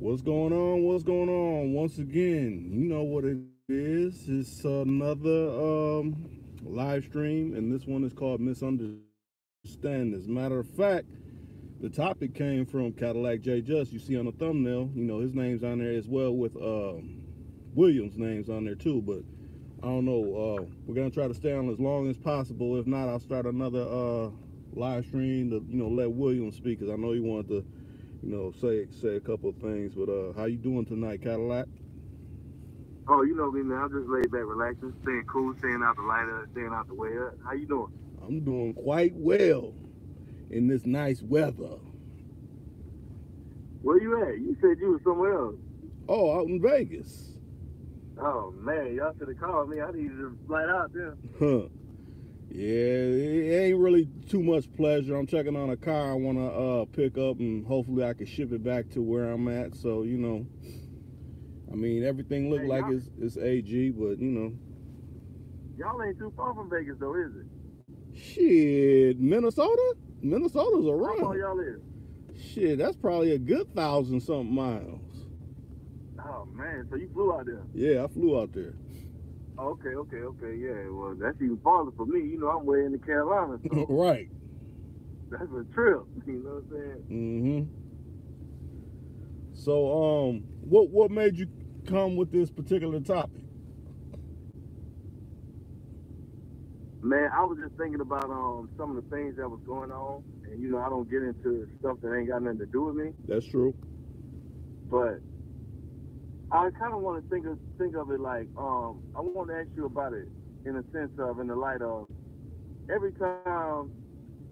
What's going on? What's going on? Once again, you know what it is. It's another live stream, and this one is called Misunderstandings. As a matter of fact, the topic came from CadillacJayJust. You see on the thumbnail, you know, his name's on there as well with Williams' name's on there too. But I don't know. We're going to try to stay on as long as possible. If not, I'll start another live stream to, let Williams speak, because I know he wanted to say a couple of things. But how you doing tonight, Cadillac? Oh, you know me, man. I'm just laid back, relaxing, staying cool, staying out the light, staying out the way up. How you doing? I'm doing quite well in this nice weather. Where you at? You said you was somewhere else. Oh, out in Vegas. Oh, man. Y'all should have called me. I needed to flight out there. Huh. Yeah, it ain't really too much pleasure. I'm checking on a car I want to pick up, and hopefully I can ship it back to where I'm at. So, I mean, everything look like it's AG, but, Y'all ain't too far from Vegas, though, is it? Shit, Minnesota? Minnesota's around. How far y'all is? Shit, that's probably a good 1,000-something miles. Oh, man. So you flew out there? Yeah, I flew out there. Okay, yeah. Well, that's even farther for me. You know, I'm way in the Carolinas. So right. That's a trip. You know what I'm saying? Mm-hmm. So, what made you come with this particular topic? Man, I was just thinking about some of the things that was going on, and I don't get into stuff that ain't got nothing to do with me. That's true. But I kind of want to think of it like I want to ask you about it in the light of every time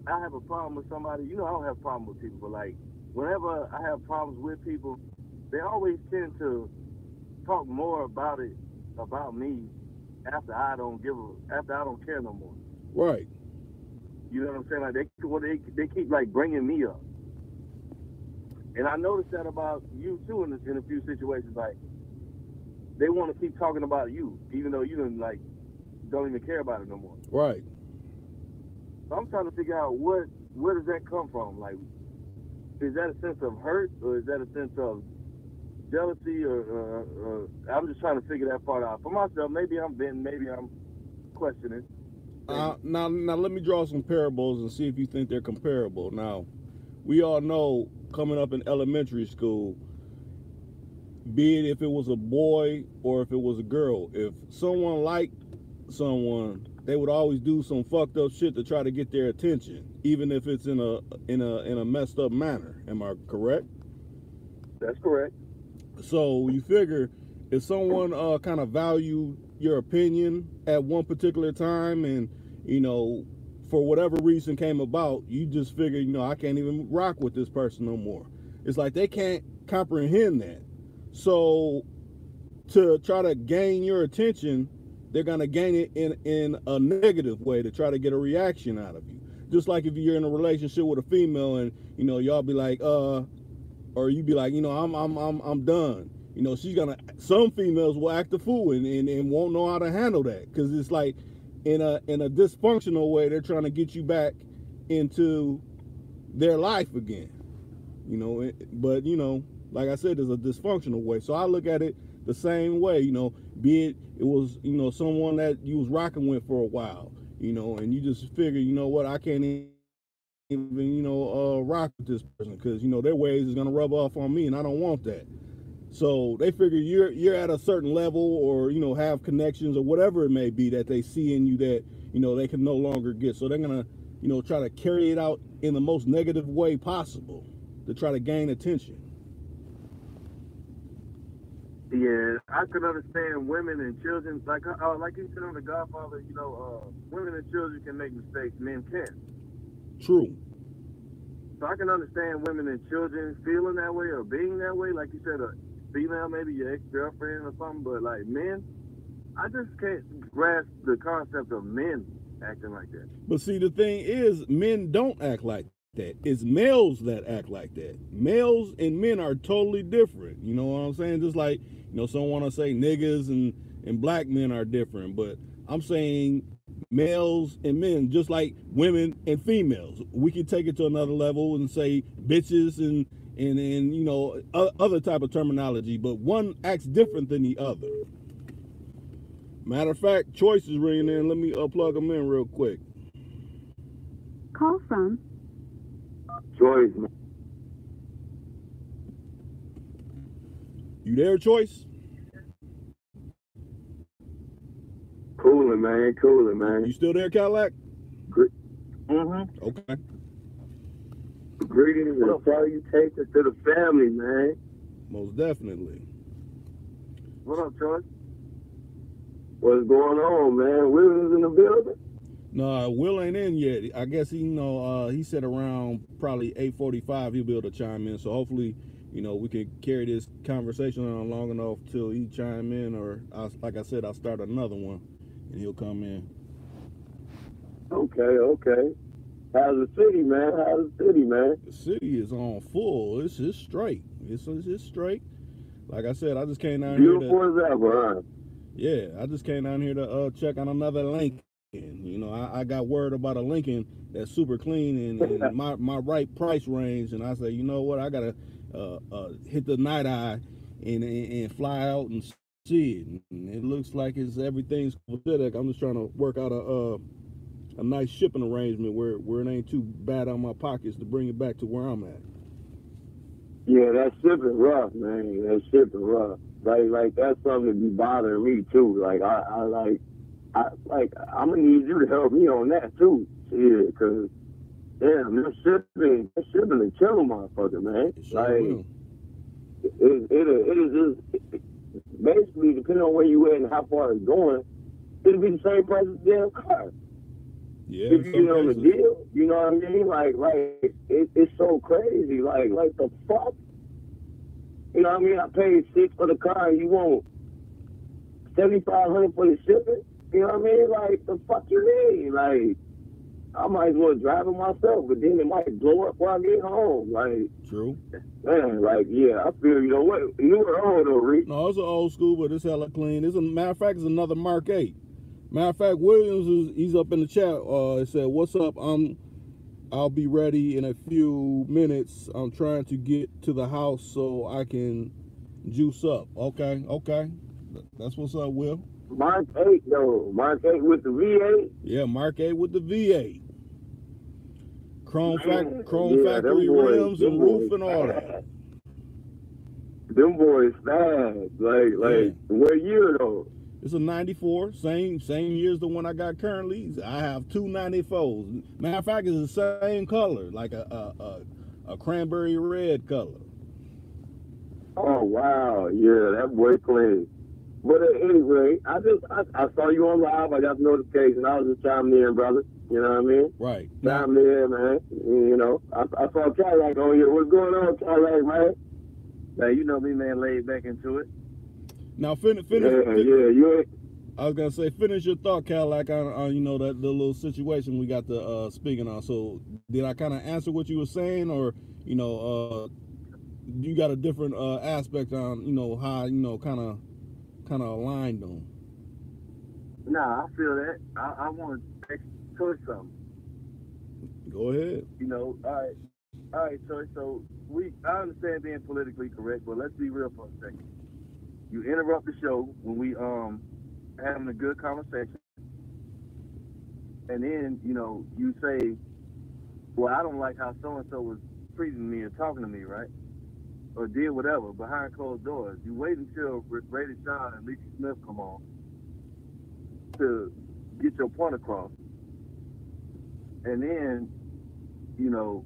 I have a problem with somebody. I don't have a problem with people, but like whenever I have problems with people, they always tend to talk more about me after I don't care no more. Right. You know what I'm saying? Like they keep like bringing me up. And I noticed that about you too in a few situations. Like they want to keep talking about you, even though you don't even care about it no more. Right. So I'm trying to figure out where does that come from? Like, is that a sense of hurt, or is that a sense of jealousy, or I'm just trying to figure that part out for myself. Maybe I'm venting, maybe I'm questioning. Now let me draw some parables and see if you think they're comparable. Now, we all know coming up in elementary school, be it if it was a boy or if it was a girl, if someone liked someone, they would always do some fucked up shit to try to get their attention, even if it's in a messed up manner. Am I correct? That's correct. So you figure if someone kind of valued your opinion at one particular time, and for whatever reason came about, you just figure, I can't even rock with this person no more. It's like they can't comprehend that. So to try to gain your attention, they're gonna gain it in a negative way to try to get a reaction out of you. Just like if you're in a relationship with a female and y'all be like, or you be like, I'm done. Some females will act a fool and won't know how to handle that, because it's like in a dysfunctional way they're trying to get you back into their life again. But like I said, there's a dysfunctional way. So I look at it the same way. Be it was someone that you was rocking with for a while, and you just figure, what, I can't even rock with this person because their ways is gonna rub off on me, and I don't want that. So they figure you're at a certain level, or have connections or whatever it may be that they see in you that they can no longer get. So they're gonna try to carry it out in the most negative way possible to try to gain attention. Yeah, I could understand women and children, like you said on The Godfather. Women and children can make mistakes, men can't. True. So I can understand women and children feeling that way or being that way, like you said, a female, maybe your ex-girlfriend or something. But like men, I just can't grasp the concept of men acting like that. But see, the thing is, men don't act like that. It's males that act like that. Males and men are totally different. You know what I'm saying? Just like, some want to say niggas and black men are different, but I'm saying males and men, just like women and females. We could take it to another level and say bitches and you know, other type of terminology, but one acts different than the other. Matter of fact, Choice is ringing in. Let me plug them in real quick. Call from Choice. You there, Choice? Cooling, man. Cooling, man. You still there, Cadillac? Mm-hmm. Okay. Greetings and salutations to the family, man. Most definitely. What up, Choice? What's going on, man? Will's in the building? No, Will ain't in yet. I guess he, you know, he said around probably 8:45 he'll be able to chime in. So hopefully, you know, we can carry this conversation on long enough till he chime in, or like I said, I'll start another one and he'll come in. Okay. How's the city, man? The city is on full. It's straight. It's straight. Like I said, I just came down here. Beautiful as ever, huh? Yeah, I just came down here to check on another Lincoln. You know, I got word about a Lincoln that's super clean and my right price range, and I said, you know what, I gotta hit the night eye and fly out and see it. And it looks like everything's pathetic. I'm just trying to work out a nice shipping arrangement where it ain't too bad on my pockets to bring it back to where I'm at. Yeah, that shipping rough, man. That shipping rough. Like that's something to be bothering me too. Like I'm gonna need you to help me on that too. Yeah, cause damn, that shipping is killing motherfucker, man. It sure like will. it is just basically depending on where you at and how far it's going, it'll be the same price as the damn car. Yeah, if you get on the deal, you know what I mean? Like it's so crazy. Like the fuck? You know what I mean? I paid $600 for the car and you want $7,500 for the shipping? You know what I mean? Like, the fuck you mean? Like, I might as well drive it myself, but then it might blow up while I get home. Like, true. Man, like, yeah, I feel, you know what? You were old though, Reed. No, it's an old school, but it's hella clean. Matter of fact, it's another Mark 8. Matter of fact, Williams he's up in the chat. It said, "What's up? I'll be ready in a few minutes. I'm trying to get to the house so I can juice up." Okay. That's what's up, Will. Mark 8, though. Mark 8 with the V8? Yeah, Mark 8 with the V8. Chrome yeah, factory rims and roof and all that. Them boys fast. Like, what year, though? It's a 94, same year as the one I got currently. I have two 94s. Matter of fact, it's the same color, like a cranberry red color. Oh wow, yeah, that boy clean. But anyway, I saw you on live. I got the notification. I was just chiming in, brother. You know what I mean? Right. Chiming in, man. You know, I saw Cadillac on here. What's going on, Cadillac, man? Now you know me, man. Laid back into it. Now finish. Yeah, you ain't. I was gonna say, finish your thought, Cadillac, on you know, that the little situation we got to speaking on. So did I kind of answer what you were saying, or you know, you got a different aspect on, you know, how, you know, kind of aligned them? Nah, I feel that. I want to touch something. Go ahead. You know, all right, so I understand being politically correct, but let's be real for a second. You interrupt the show when we having a good conversation, and then, you know, you say, well, I don't like how so-and-so was treating me or talking to me, right? Or did whatever behind closed doors. You wait until Brady Sean and Lisa Smith come on to get your point across. And then, you know,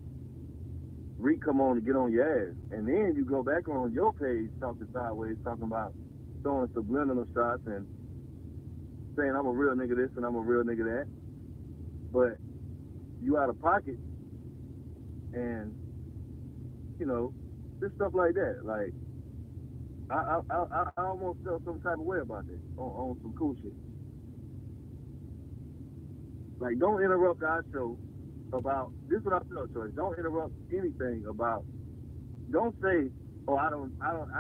Reed come on to get on your ass. And then you go back on your page talking sideways, talking about throwing subliminal shots and saying I'm a real nigga this and I'm a real nigga that. But you out of pocket, and, you know, just stuff like that. Like, I almost felt some type of way about this on some cool shit. Like, don't interrupt our show about, this is what I feel, Choice. Don't interrupt anything about, don't say, oh, I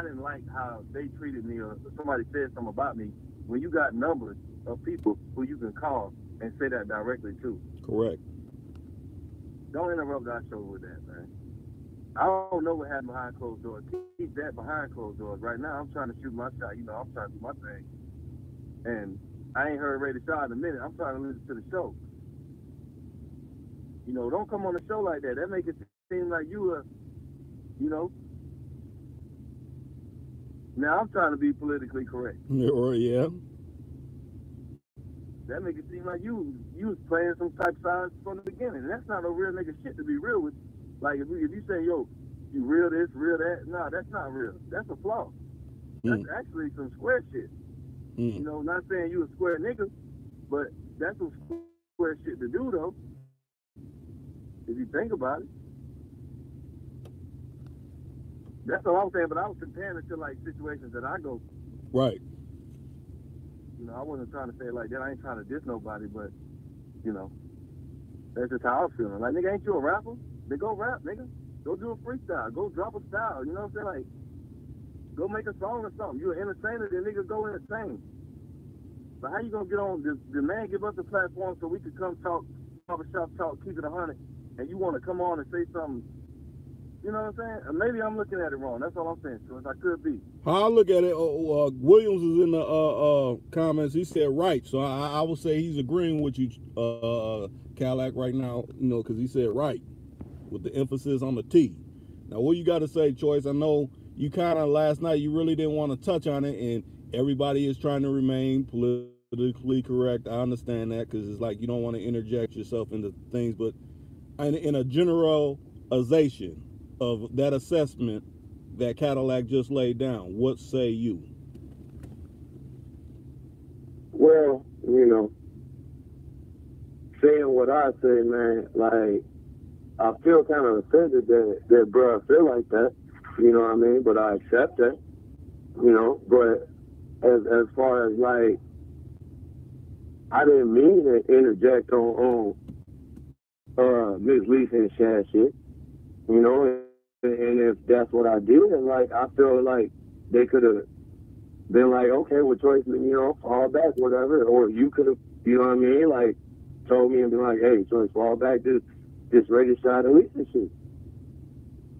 didn't like how they treated me, or somebody said something about me, when you got numbers of people who you can call and say that directly to. Correct. Don't interrupt our show with that, man. I don't know what happened behind closed doors. Keep that behind closed doors. Right now, I'm trying to shoot my shot. You know, I'm trying to do my thing. And I ain't heard Ray the Shot in a minute. I'm trying to listen to the show. You know, don't come on the show like that. That make it seem like you are, you know. Now I'm trying to be politically correct. Or yeah. That make it seem like you was playing some type of side from the beginning. And that's not no real nigga shit to be real with. Like if you say, yo, you real this, real that, nah, that's not real. That's a flaw. That's actually some square shit. You know, not saying you a square nigga, but that's some square shit to do though. If you think about it. That's all I'm saying, but I was comparing it to like situations that I go through. Right. You know, I wasn't trying to say it like that. I ain't trying to diss nobody, but you know, that's just how I was feeling. Like, nigga, ain't you a rapper? Then go rap, nigga. Go do a freestyle. Go drop a style. You know what I'm saying? Like, go make a song or something. You're an entertainer, then nigga go entertain. But how you gonna get on? The man give us a platform so we could come talk, barbershop talk, keep it 100, and you want to come on and say something. You know what I'm saying? Maybe I'm looking at it wrong. That's all I'm saying, George. I could be. How I look at it, Williams is in the comments. He said right, so I would say he's agreeing with you, Cadillac, right now. You know, because he said right, with the emphasis on the T. Now, what you got to say, Choice? I know you kind of last night you really didn't want to touch on it, and everybody is trying to remain politically correct. I understand that because it's like you don't want to interject yourself into things, but in a generalization of that assessment that Cadillac just laid down, what say you? Well, you know, saying what I say, man, like, I feel kind of offended that bro feel like that, you know what I mean? But I accept that, you know, but as far as, like, I didn't mean to interject on Miss Lisa and Shad shit, you know, and if that's what I did, and like I feel like they could have been like, okay, well, Choice, you know, fall back, whatever, or you could have, you know what I mean, like told me and been like, hey, Choice, fall back, this radio shot and Lisa shit.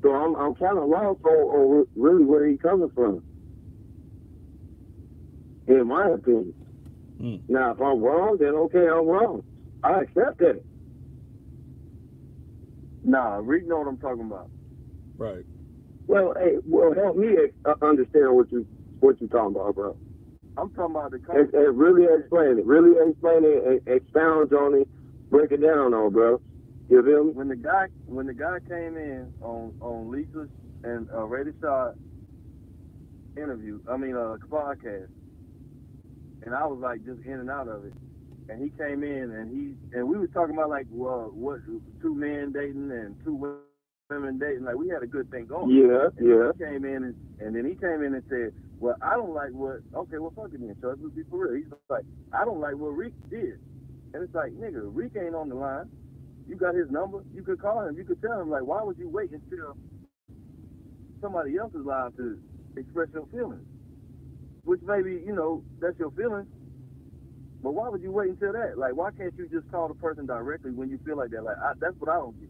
So I'm kind of lost on really where he coming from, in my opinion. Now, if I'm wrong, then okay, I'm wrong. I accept that. Nah, Rick know what I'm talking about. Right. Well, hey, help me understand what you talking about, bro. I'm talking about the really explain it, expound on it, break it down on, bro. You feel me? When the guy came in on Lisa's and Radio Shot interview, podcast, and I was like just in and out of it. And he came in and we was talking about like, well, what, 2 men dating and 2 women dating. Like, we had a good thing going. Yeah. He came in and then he came in and said, well, I don't like what, okay, well, fuck it then, so let's be for real. He's like, I don't like what Rick did. And it's like, nigga, Rick ain't on the line. You got his number. You could call him. You could tell him, like, why would you wait until somebody else is live to express your feelings? Which maybe, you know, that's your feelings. But why would you wait until that? Like, why can't you just call the person directly when you feel like that? Like, that's what I don't get.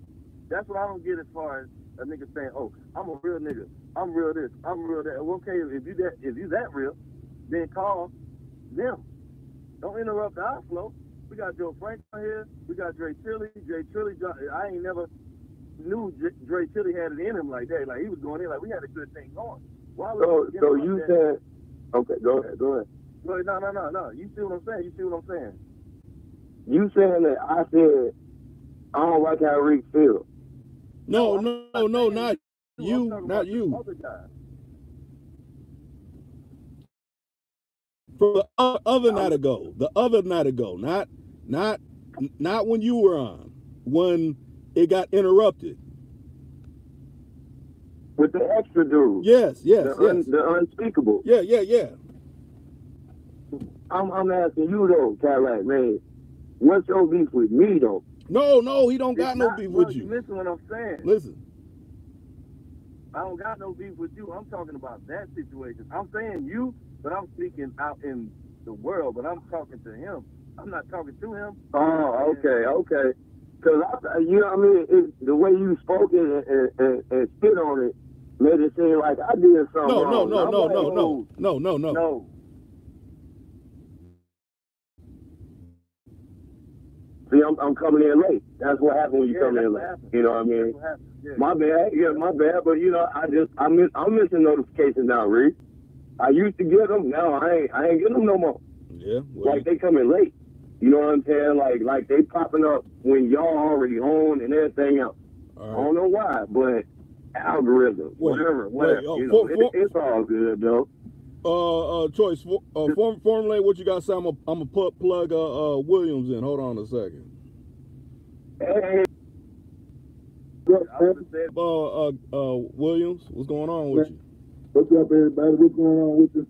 That's what I don't get as far as a nigga saying, oh, I'm a real nigga. I'm real this. I'm real that. Well, okay, if you that real, then call them. Don't interrupt our flow. We got Joe Frank here. We got Dre Tilly. I ain't never knew Dre Tilly had it in him like that. Like, he was going in like we had a good thing going. Why would so you said, okay, go ahead. No. You see what I'm saying? You saying that I said I don't like how Rick feels. No, not you, not you. For the other night ago, not when you were on, when it got interrupted. With the extra dude. Yes. The unspeakable. Yeah. I'm asking you though, Cadillac, man. What's your beef with me though? No, he don't got no beef with you. Listen what I'm saying. Listen. I don't got no beef with you. I'm talking about that situation. I'm saying you, but I'm speaking out in the world, but I'm talking to him. I'm not talking to him. Oh, okay. Cause you know what I mean, the way you spoke it and spit on it made it seem like I did something wrong. No. See, I'm coming in late. That's what happens when you come in late. You know what I mean? Yeah. My bad. But you know, I'm missing notifications now, Reed. I used to get them. Now I ain't getting them no more. Yeah. Well, like they coming late. You know what I'm saying? Like they popping up when y'all already on and everything else. Right. I don't know why, but algorithm, whatever. You know, it's all good though. Choice. Formulate what you got. So I'm gonna plug Williams in. Hold on a second. Hey. Williams, what's going on with you? What's up, everybody? What's going on with you?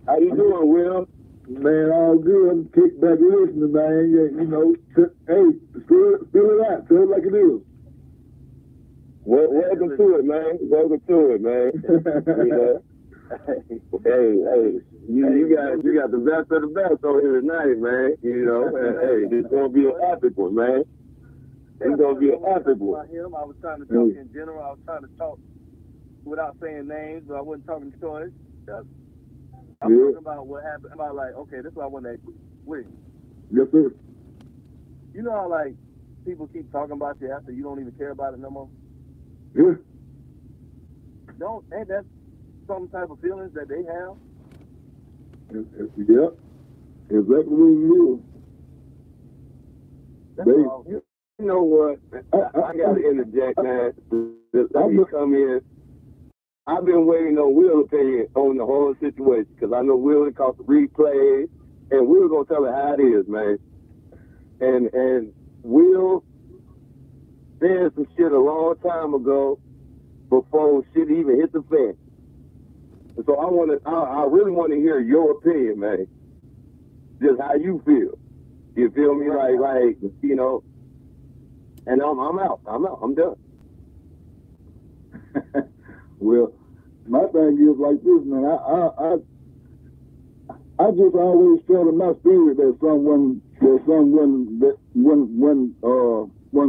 How you doing, Will? Man, all good. I'm kicked back listening, man. Yeah, you know, hey, spill it out. Tell it like it is. Well, welcome to it, man. You know? Hey, you got the best of the best over here tonight, man. You know, hey, this is gonna be an epic one, man. It's gonna be an epic one. I was trying to talk in general. I was trying to talk without saying names, but I wasn't talking to choice. I'm talking about what happened. About like, okay, this is what I want to with. Yes, sir. You know how like people keep talking about you after you don't even care about it no more? Yeah. Ain't that some type of feelings that they have? Yeah. Exactly what it is. You know what? I gotta interject, man. Let me come in. I've been waiting on Will's opinion on the whole situation because I know Will caught the replay, and Will's gonna tell it how it is, man. And Will said some shit a long time ago before shit even hit the fan. And so I really want to hear your opinion, man. Just how you feel. You feel me? Like you know. And I'm out. I'm done. Well, my thing is like this, man. I just always felt in my spirit that someone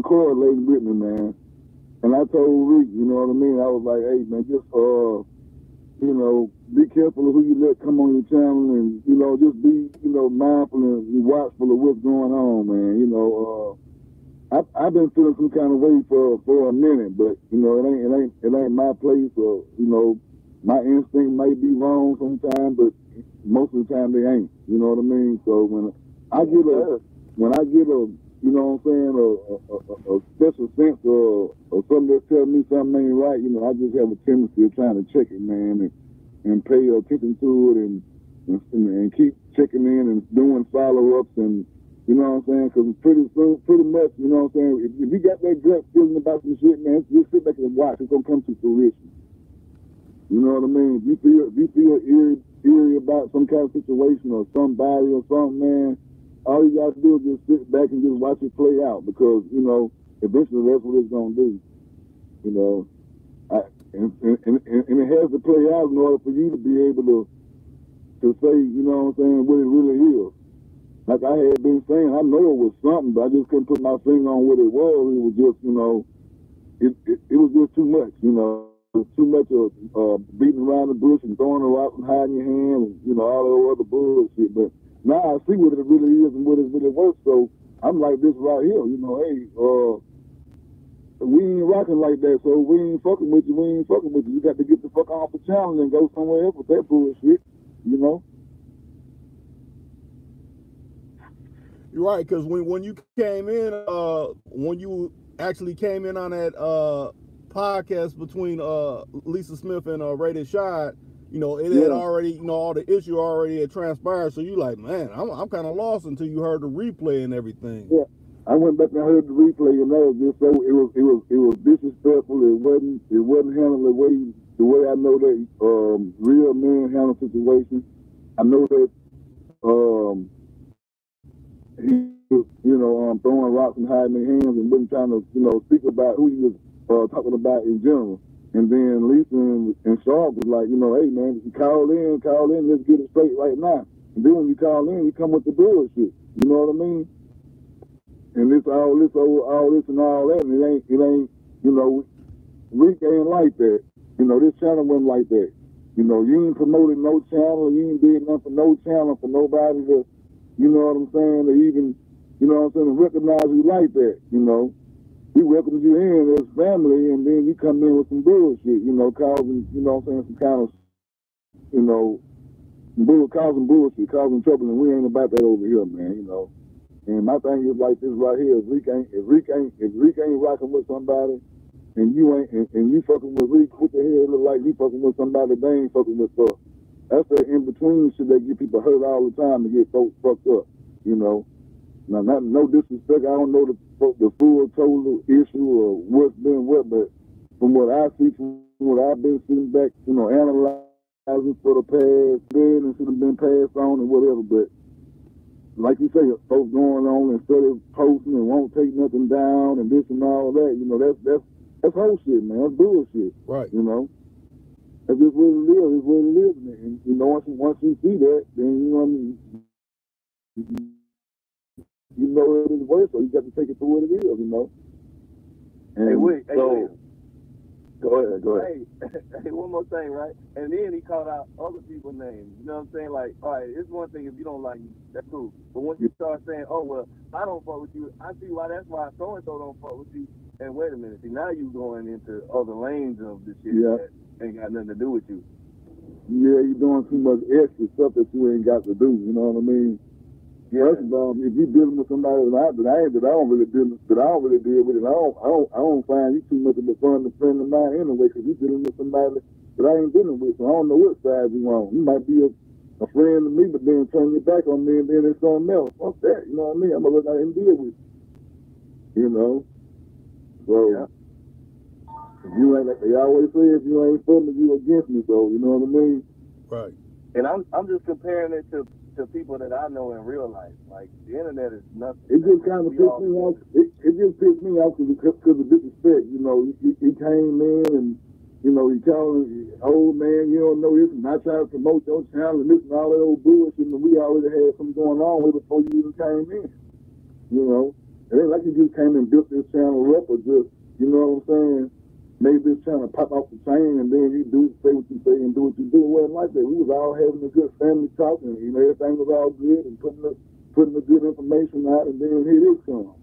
correlated with me, man. And I told Rick, you know what I mean? I was like, hey, man, just you know, be careful of who you let come on your channel, and you know, just be, you know, mindful and watchful of what's going on, man. You know, I've been feeling some kind of way for a minute, but you know, it ain't my place, or you know, my instinct might be wrong sometimes, but most of the time they ain't. You know what I mean? So when I get a you know what I'm saying, a special sense or something that's telling me something ain't right, you know, I just have a tendency of trying to check it, man, and pay attention to it and keep checking in and doing follow-ups, and you know what I'm saying? Because pretty much, you know what I'm saying, if you got that gut feeling about some shit, man, just sit back and watch. It's going to come to fruition. You know what I mean? If you feel eerie about some kind of situation or somebody or something, man, all you got to do is just sit back and just watch it play out, because, you know, eventually that's what it's going to do. You know, and it has to play out in order for you to be able to say, you know what I'm saying, what it really is. Like I had been saying, I know it was something, but I just couldn't put my finger on what it was. It was just, you know, it was just too much, you know. It was too much of beating around the bush and throwing a rock and hiding your hand and, you know, all that other bullshit. But now I see what it really is and what it really works. So I'm like this right here, you know, hey, we ain't rocking like that, so we ain't fucking with you. You got to get the fuck off the channel and go somewhere else with that bullshit, you know. You're right, because when you came in, when you actually came in on that podcast between Lisa Smith and Rated Shot, you know, it had already, you know, all the issue already had transpired. So you like, man, I'm kind of lost until you heard the replay and everything. Yeah, I went back and heard the replay, and that was just so it was disrespectful. It wasn't handled the way I know that real men handle situations. I know that he was, you know, throwing rocks and hiding their hands and wasn't trying to, you know, speak about who he was talking about in general. And then Lisa and Sharp was like, you know, hey, man, you call in, let's get it straight right now. And then when you call in, you come with the bullshit. You know what I mean? and this all this and all that, and it ain't, you know, Rick ain't like that. You know, this channel wasn't like that. You know, you ain't promoted no channel, you ain't did nothing for no channel for nobody to, you know what I'm saying, to even, you know what I'm saying, to recognize you like that, you know. We welcome you in as family, and then you come in with some bullshit, you know, causing, you know what I'm saying, some kind of, you know, causing bullshit, causing trouble, and we ain't about that over here, man, you know. And my thing is like this right here: if Rick ain't rocking with somebody, and you ain't, and you fucking with Rick, what the hell it look like you fucking with somebody they ain't fucking with for? That's that in between shit that get people hurt all the time and get folks fucked up, you know. Now, no disrespect, I don't know the full total issue or what's been what, but from what I see, from what I've been sitting back, you know, analyzing for the past, and should have been passed on and whatever, but like you say, folks going on instead of posting and won't take nothing down and this and all that, you know, that's whole shit, man. That's bullshit. Right. You know? That's just what it is. It's what it is, man. And, you know, once you see that, then, you know what I mean, you know it is worse, so you got to take it for what it is, you know? And hey, wait. Go ahead. Hey, one more thing, right? And then he called out other people's names. You know what I'm saying? Like, all right, it's one thing if you don't like me, that's cool. But once you start saying, oh, well, I don't fuck with you, I see why that's why so-and-so don't fuck with you. And wait a minute, see, now you going into other lanes of this shit that ain't got nothing to do with you. Yeah, you're doing too much extra stuff that you ain't got to do, you know what I mean? Yeah. First of all, if you dealing with somebody that I don't really deal with it, I don't find you too much of a friend of mine anyway, because you dealing with somebody that I ain't dealing with, so I don't know what side you on. You might be a friend to me, but then turn your back on me and then it's something else. Fuck that, you know what I mean? I'm gonna look out and deal with you. You know? So if you ain't, like they always say, if you ain't for me, you against me, so you know what I mean? Right. And I'm just comparing it to people that I know in real life. Like, the internet is nothing. It just kind of pissed me off. It just pissed me off because of disrespect. You know, he came in and, you know, he telling old man, you don't know this, and I try to promote your channel and this and all that old bullshit, and we already had something going on with it before you even came in. You know? It ain't like you just came and built this channel up or just, you know what I'm saying, made this channel pop off the chain and then you say what you say and do what you do. It wasn't like that. We was all having a good family talk and, you know, everything was all good and putting the good information out, and then here this comes,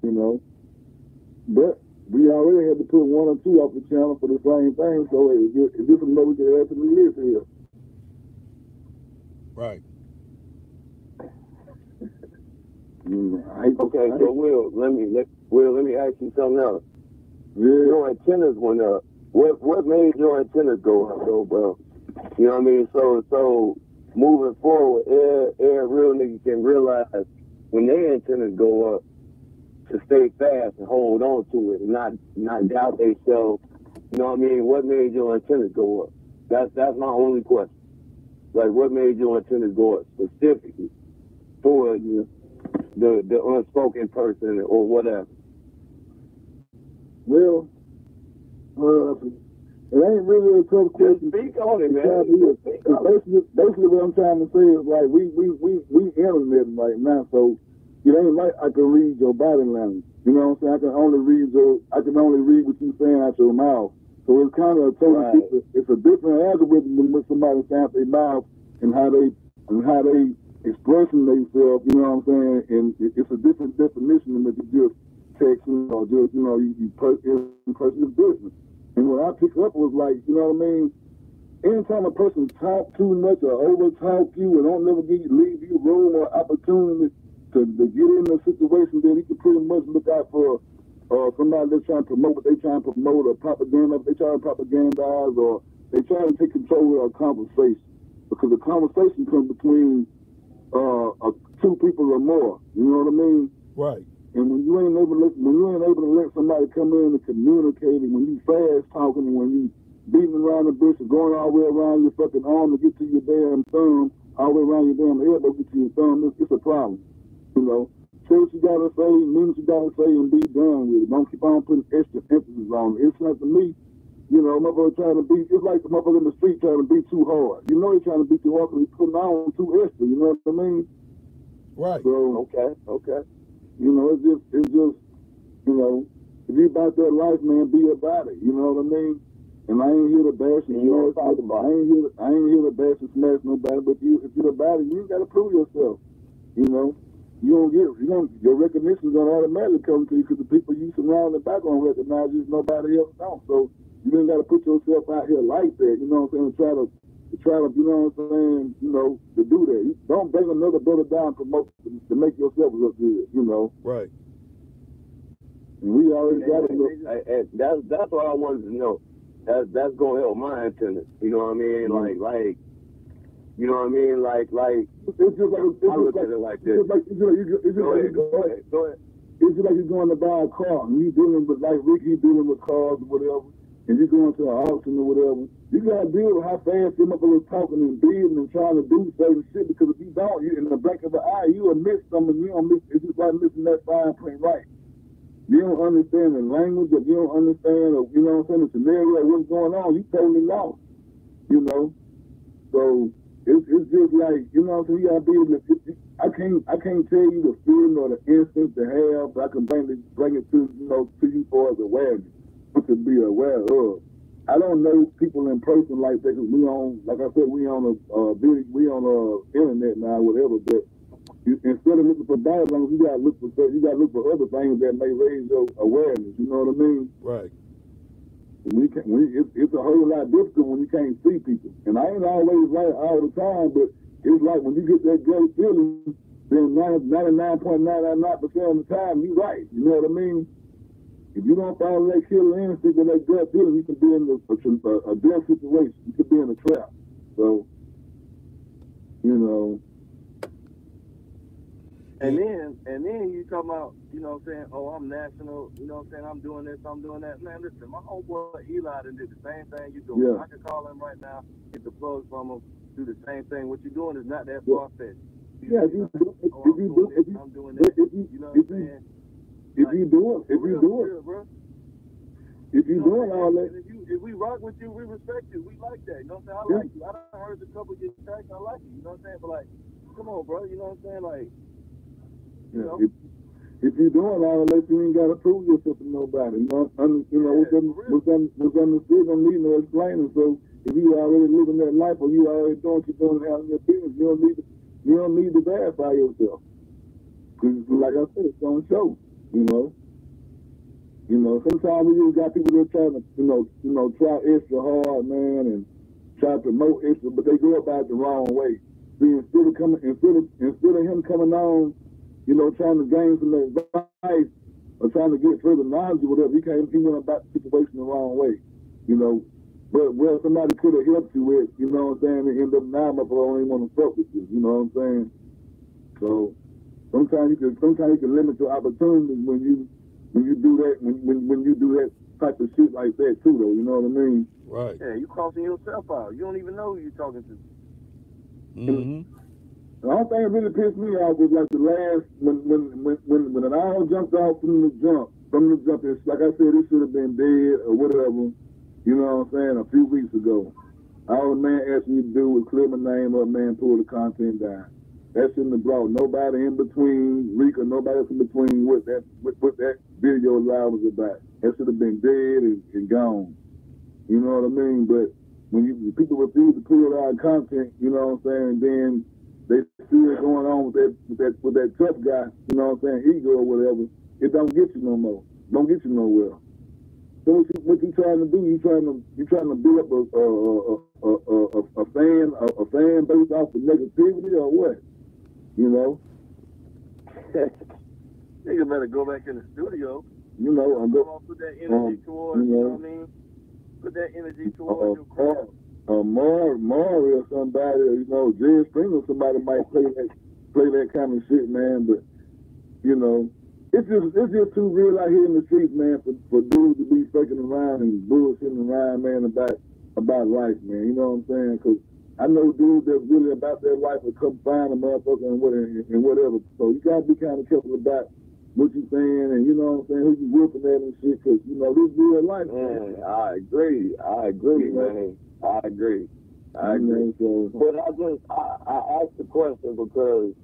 you know. But we already had to put one or two off the channel for the same thing, so if this is what we can add to the list here. Right. Okay, so Will, let me ask you something else. Yeah. Your antennas went up. What made your antennas go up, though, bro? You know what I mean? So moving forward, every real nigga can realize when their antennas go up to stay fast and hold on to it and not doubt themselves. You know what I mean? What made your antennas go up? That's my only question. Like, what made your antennas go up specifically for you, the unspoken person or whatever? Well, it ain't really a tough question. Speak on it, man. Basically, what I'm trying to say is like we internet right now, so it ain't like I can read your body language. You know what I'm saying? I can only read what you saying out your mouth. So it's kind of a totally different. It's a different algorithm than when somebody saying out their mouth and how they expressing themselves. You know what I'm saying? And it's a different definition than if you just texting or just, you know, you person's business. And what I picked up was like, you know what I mean? Anytime a person talk too much or over talk you and don't never leave you room or opportunity to get in a situation, then he can pretty much look out for somebody that's trying to promote what they trying to promote, or propaganda, they trying to propagandize, or they trying to take control of a conversation. Because the conversation comes between two people or more. You know what I mean? Right. And when you ain't able to let somebody come in and communicate, and when you fast talking, and when you beating around the bush and going all the way around your fucking arm to get to your damn thumb, all the way around your damn elbow to get to your thumb, it's a problem. You know, say what you gotta say, mean what you gotta say, and be done with it. Don't keep on putting extra emphasis on it. It's like, to me, you know, motherfucker trying to be, it's like the motherfucker in the street trying to be too hard. You know he's trying to be too hard because he's putting on too extra, you know what I mean? Right. So, okay. You know, it's just, you know, if you about that life, man, be about it. You know what I mean? And I ain't here to bash and I ain't here to bash and smash nobody. But if you're about it, you ain't got to prove yourself. You know, your recognition's gonna automatically come to you because the people you surround about gonna recognize you if nobody else don't. So you ain't got to put yourself out here like that. You know what I'm saying? To try to, you know what I'm saying? You know, to do that. You don't bring another brother down to make yourself look good. You know. Right. And we already got it. And that's what I wanted to know. That's gonna help my antennas. You know what I mean? Mm-hmm. Like. You know what I mean? Like it's just like I look at it like this. Go ahead. It's just like you're going to buy a car and you dealing with, like Ricky dealing with cars or whatever, and you're going to an auction or whatever. You gotta deal with how fast them motherfuckers talking and bidding and trying to do certain shit, because if you don't, you in the back of the eye, you will miss something. You don't miss. It's just like missing that fine print right. You don't understand the language, or you don't understand, or, you know what I'm saying, the scenario, what's going on. You totally lost. You know, so. It's just like, you know what I'm saying, you gotta be able to, I can't tell you the feeling or the instinct to have, but I can bring it to, you know, to you for as awareness, what to be aware of. I don't know people in person like that, because we on, like I said, we on internet now, whatever, but instead of looking for bad language, you gotta look for other things that may raise your awareness, you know what I mean? Right. It's a whole lot difficult when you can't see people. And I ain't always right all the time, but it's like when you get that gut feeling, then 99.99% of the time, you right. You know what I mean? If you don't follow that killer instinct or that gut feeling, you can be in a death situation. You could be in a trap. So, you know. And then you talking about, you know what I'm saying, oh, I'm national, you know what I'm saying, I'm doing this, I'm doing that. Man, listen, my homeboy Eli done did the same thing you doing. Yeah. I can call him right now, get the plug from him, do the same thing. What you're doing is not that far-fetched. Yeah, if you do it, I'm doing that. You know what I'm saying? If you do it all that. If we rock with you, we respect you. We like that. You know what I'm saying? I like you. I done heard a couple get tracks. I like you. You know what I'm saying? But like, come on, bro. You know what I'm saying? Like, you know. If you're doing all that, you ain't got to prove yourself to nobody. You know, what's understood don't need no explaining. So if you already living that life, or you already doing what you're doing out in your business, you don't need to verify yourself. Because like I said, it's on show. You know, sometimes we just got people that try to, you know, try extra hard, man, and try to promote extra, but they go about it the wrong way. See, instead of him coming on, you know, trying to gain some advice or trying to get further knowledge or whatever, he went about the situation the wrong way, you know. But where somebody could have helped you with, you know what I'm saying, they end up now, my boy don't even want to fuck with you, you know what I'm saying? So sometimes you can limit your opportunities when you do that, when you do that type of shit like that too, though, you know what I mean? Right. Yeah, you crossing yourself out. You don't even know who you're talking to. Mm-hmm. The only thing that really pissed me off was like the last, when it all jumped off from the jump, it's like I said, it should have been dead or whatever, you know what I'm saying, a few weeks ago. All the man asked me to do was clear my name up, man, pull the content down. That shouldn't have brought nobody in between, Rika, nobody else in between what that video live was about. That should have been dead and gone. You know what I mean? But when people refuse to pull out content, you know what I'm saying, and then they see it going on with that tough guy, you know what I'm saying, ego or whatever, it don't get you no more. Don't get you nowhere. So what you trying to do? You trying to build up a fan base off of negativity or what? You know? Nigga better go back in the studio. You know, put that energy towards, you know what I mean? Put that energy towards your craft. Maury or somebody, you know, Jerry Springer, somebody might play that kind of shit, man. But you know, it's just too real out here in the streets, man, for dudes to be fucking around and bullshitting around, man, about life, man. You know what I'm saying? Because I know dudes that's really about their life will come find a motherfucker and whatever. So you gotta be kind of careful about what you saying, and you know what I'm saying, who you whipping at and shit, because you know this real life. Man, I agree, man. I agree. So, but I asked the question because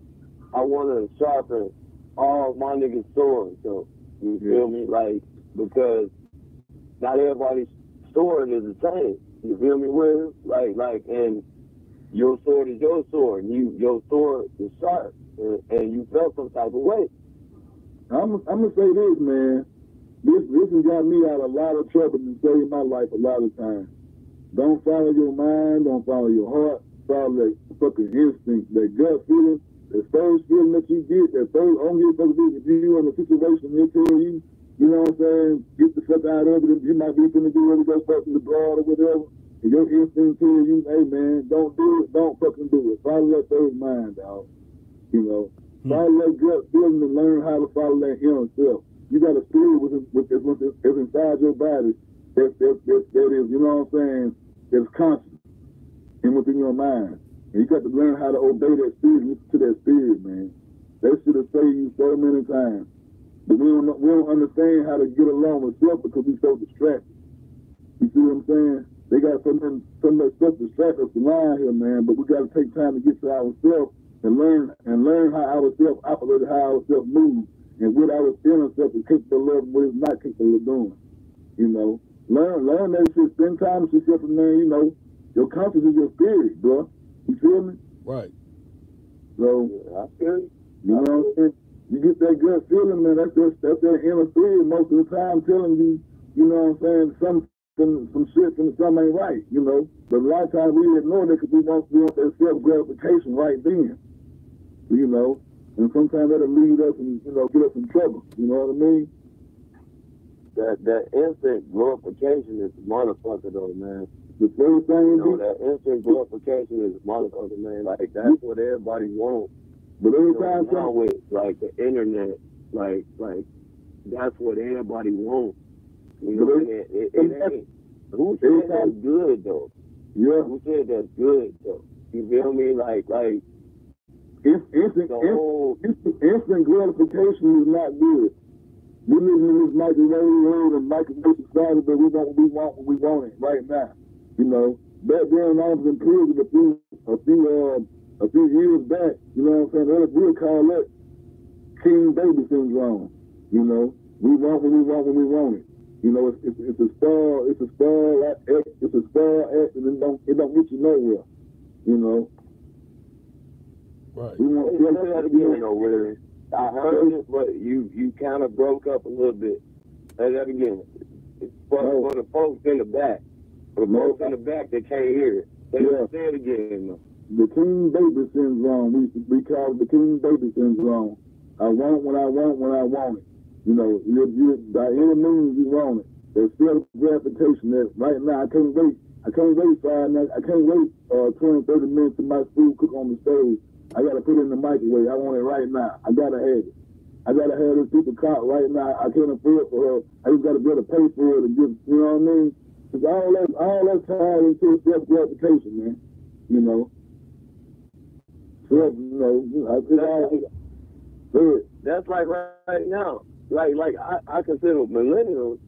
I want to sharpen all my niggas soaring. So you feel me? Like, because not everybody's sword is the same. You feel me? Will? Like, and your sword is your sword. Your sword is sharp, and you felt some type of way. I'm gonna say this, man. This has got me out of a lot of trouble and saved my life a lot of times. Don't follow your mind. Don't follow your heart. Follow that fucking instinct, that gut feeling, that first feeling that you get. That first, I don't give a fuck if you in a situation they tell you, you know what I'm saying, get the fuck out of it. You might be finna do it, go fucking the broad or whatever. And your instinct tell you, hey man, don't do it. Don't fucking do it. Follow that first mind, dog. You know, follow that gut feeling and learn how to follow that inner self. You got a spirit with inside your body that is, you know what I'm saying, that's conscious and within your mind. And you got to learn how to obey that spirit, listen to that spirit, man. That should have saved you so many times. But we don't understand how to get along with self because we're so distracted. You see what I'm saying? They got so much stuff distract us around here, man, but we got to take time to get to ourselves and learn how ourselves operate, how ourselves move. And what our inner self is capable of and what it's not capable of doing. You know, learn that shit, spend time with yourself, and man, you know, your conscience is your spirit, bro. You feel me? Right. So, I feel you. You know what I'm saying? You get that gut feeling, man, that's that inner spirit most of the time telling you, you know what I'm saying, some shit from something ain't right, you know. But a lot of times we ignore that because we want that self-gratification right then. You know? And sometimes that'll lead us and, you know, get us in trouble. You know what I mean? That instant glorification is a motherfucker though, man. The first thing you know, that instant glorification is a motherfucker, man. Like, that's what everybody wants. But every time now with like the internet, like that's what everybody wants. You know, it ain't. Who said that's good though? Yeah. Who said that's good though? You feel me? Like instant gratification is not good. We live in this microwave world and microwave society, but we want what we want it right now. You know, back then I was in prison a few years back. You know what I'm saying? We'll call that king baby syndrome. You know, we want what we want when we want it. You know, it's a spell act, and it don't get you nowhere. You know. Right. We want to say that again, though, Willie. I heard it, but you kind of broke up a little bit. Say that again. It's for the folks in the back. For the folks in the back that can't hear it. Say it again, though. The king baby syndrome. We call it the king baby syndrome. I want what I want when I want it. You know, by any means you want it. There's self gratification. That right now I can't wait 5 minutes. I can't wait 20, 30 minutes till my food cook on the stove. I gotta put it in the microwave. I want it right now. I gotta have it. I gotta have this people caught right now. I can't afford it for her. I just gotta be able to pay for it and give. You know what I mean? Cause all that tied into self gratification, man. You know. So that's like right now. Like I consider millennials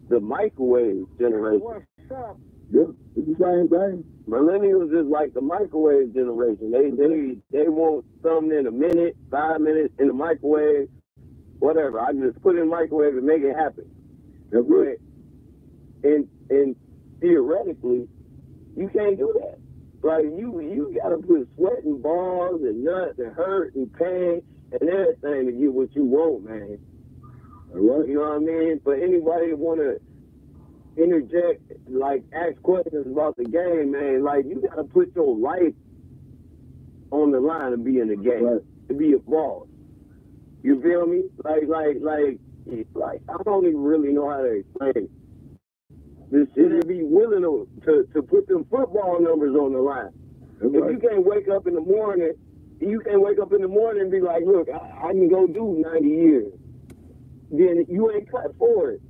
the microwave generation. What's up? Yeah, it's the same thing. Millennials is like the microwave generation. They want something in a minute, 5 minutes in the microwave, whatever. I just put it in the microwave and make it happen. That's right. And theoretically, you can't do that. Like you gotta put sweat and balls and nuts and hurt and pain and everything to get what you want, man. All right. You know what I mean? But anybody that wanna interject, like ask questions about the game, man, like you gotta put your life on the line to be in the game, right, to be a boss. You feel me? Like I don't even really know how to explain it. This shit to be willing to put them football numbers on the line. If you can't wake up in the morning, and be like, look, I can go do 90 years. Then you ain't cut for it.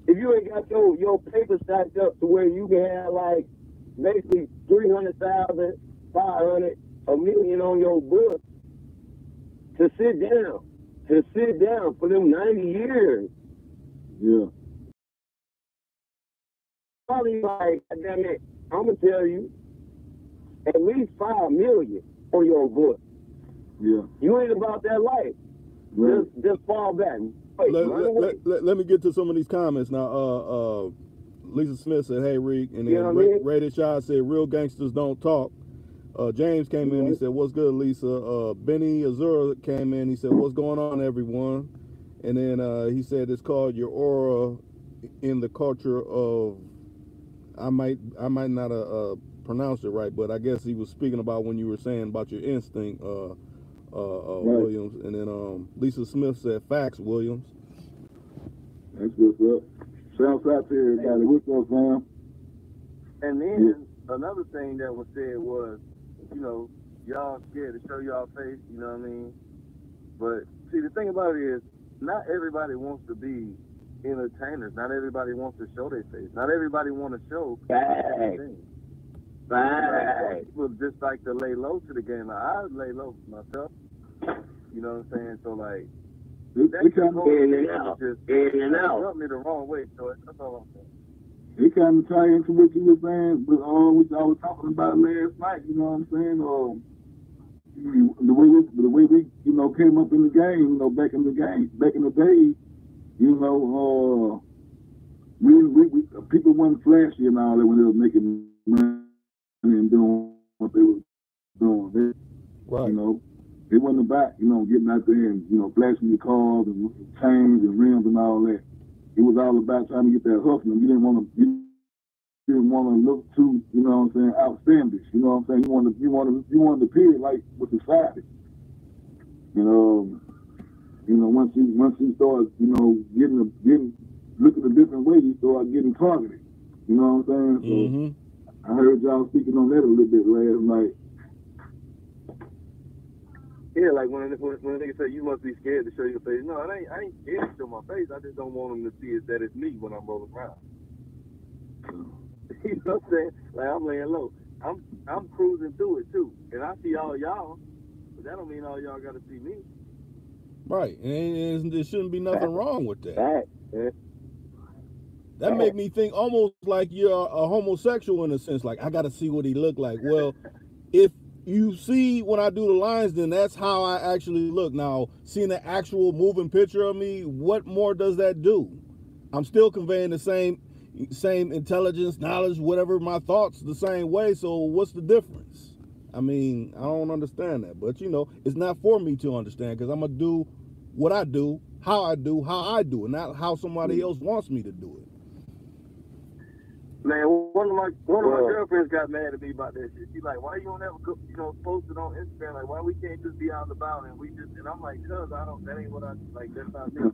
If you ain't got your paper stacked up to where you can have like basically 300,000, 500, $1 million on your book to sit down for them 90 years. Yeah. Probably like, damn it, I'm gonna tell you, at least $5 million on your book. Yeah. You ain't about that life. Right. Just fall back. Wait, let me get to some of these comments now. Lisa Smith said, "Hey Reek," and then You know what I mean? Rated Shot said, "Real gangsters don't talk." James came in. He said, "What's good, Lisa?" Benny Azura came in. He said, "What's going on, everyone?" And then he said, "It's called your aura in the culture of." I might not pronounce it right, but I guess he was speaking about when you were saying about your instinct, Right. Williams. And then Lisa Smith said, "Facts, Williams." That's what's up. Shouts out to everybody. What's up, fam? And then another thing that was said was, you know, y'all scared to show y'all face, you know what I mean? But see, the thing about it is, not everybody wants to be entertainers. Not everybody wants to show their face. Not everybody want to show things. Right. People just like to lay low to the game. Like, I lay low for myself. You know what I'm saying? So like, It kind of In and out. In and out. rubbed me the wrong way. So that's all I'm saying. it kind of tie into what you were saying, but which I was talking about last night. You know what I'm saying? The way we you know came up in the game. You know, back in the day. You know, we people weren't flashy and all that when they were making money and doing what they were doing. Right. You know, it wasn't about, you know, getting out there and, you know, flashing your cars and chains and rims and all that. It was all about trying to get that hustle. You didn't want to look too, you know what I'm saying, outstandish. You know what I'm saying? You wanted to appear like with society. You know, once you start, you know, getting looking a different way, you start getting targeted. You know what I'm saying? So I heard y'all speaking on that a little bit last night. Yeah, like when a nigga say you must be scared to show your face. No, I ain't scared to show my face. I just don't want them to see it that it's me when I'm rolling around. You know what I'm saying? Like I'm laying low. I'm cruising through it too, and I see all y'all, but that don't mean all y'all got to see me. Right, and there shouldn't be nothing wrong with that. Right. That made me think almost like you're a homosexual in a sense. Like, I got to see what he look like. Well, if you see when I do the lines, then that's how I actually look. Now, seeing the actual moving picture of me, what more does that do? I'm still conveying the same intelligence, knowledge, whatever, my thoughts the same way. So what's the difference? I mean, I don't understand that. But, you know, it's not for me to understand because I'm going to do what I do, how I do it, not how somebody else wants me to do it. Man, one of my girlfriends got mad at me about that shit. She's like, "Why you don't ever, you know, post it on Instagram? Like, why we can't just be out and about and we just?" And I'm like, "Cause that ain't what I like. That's not me."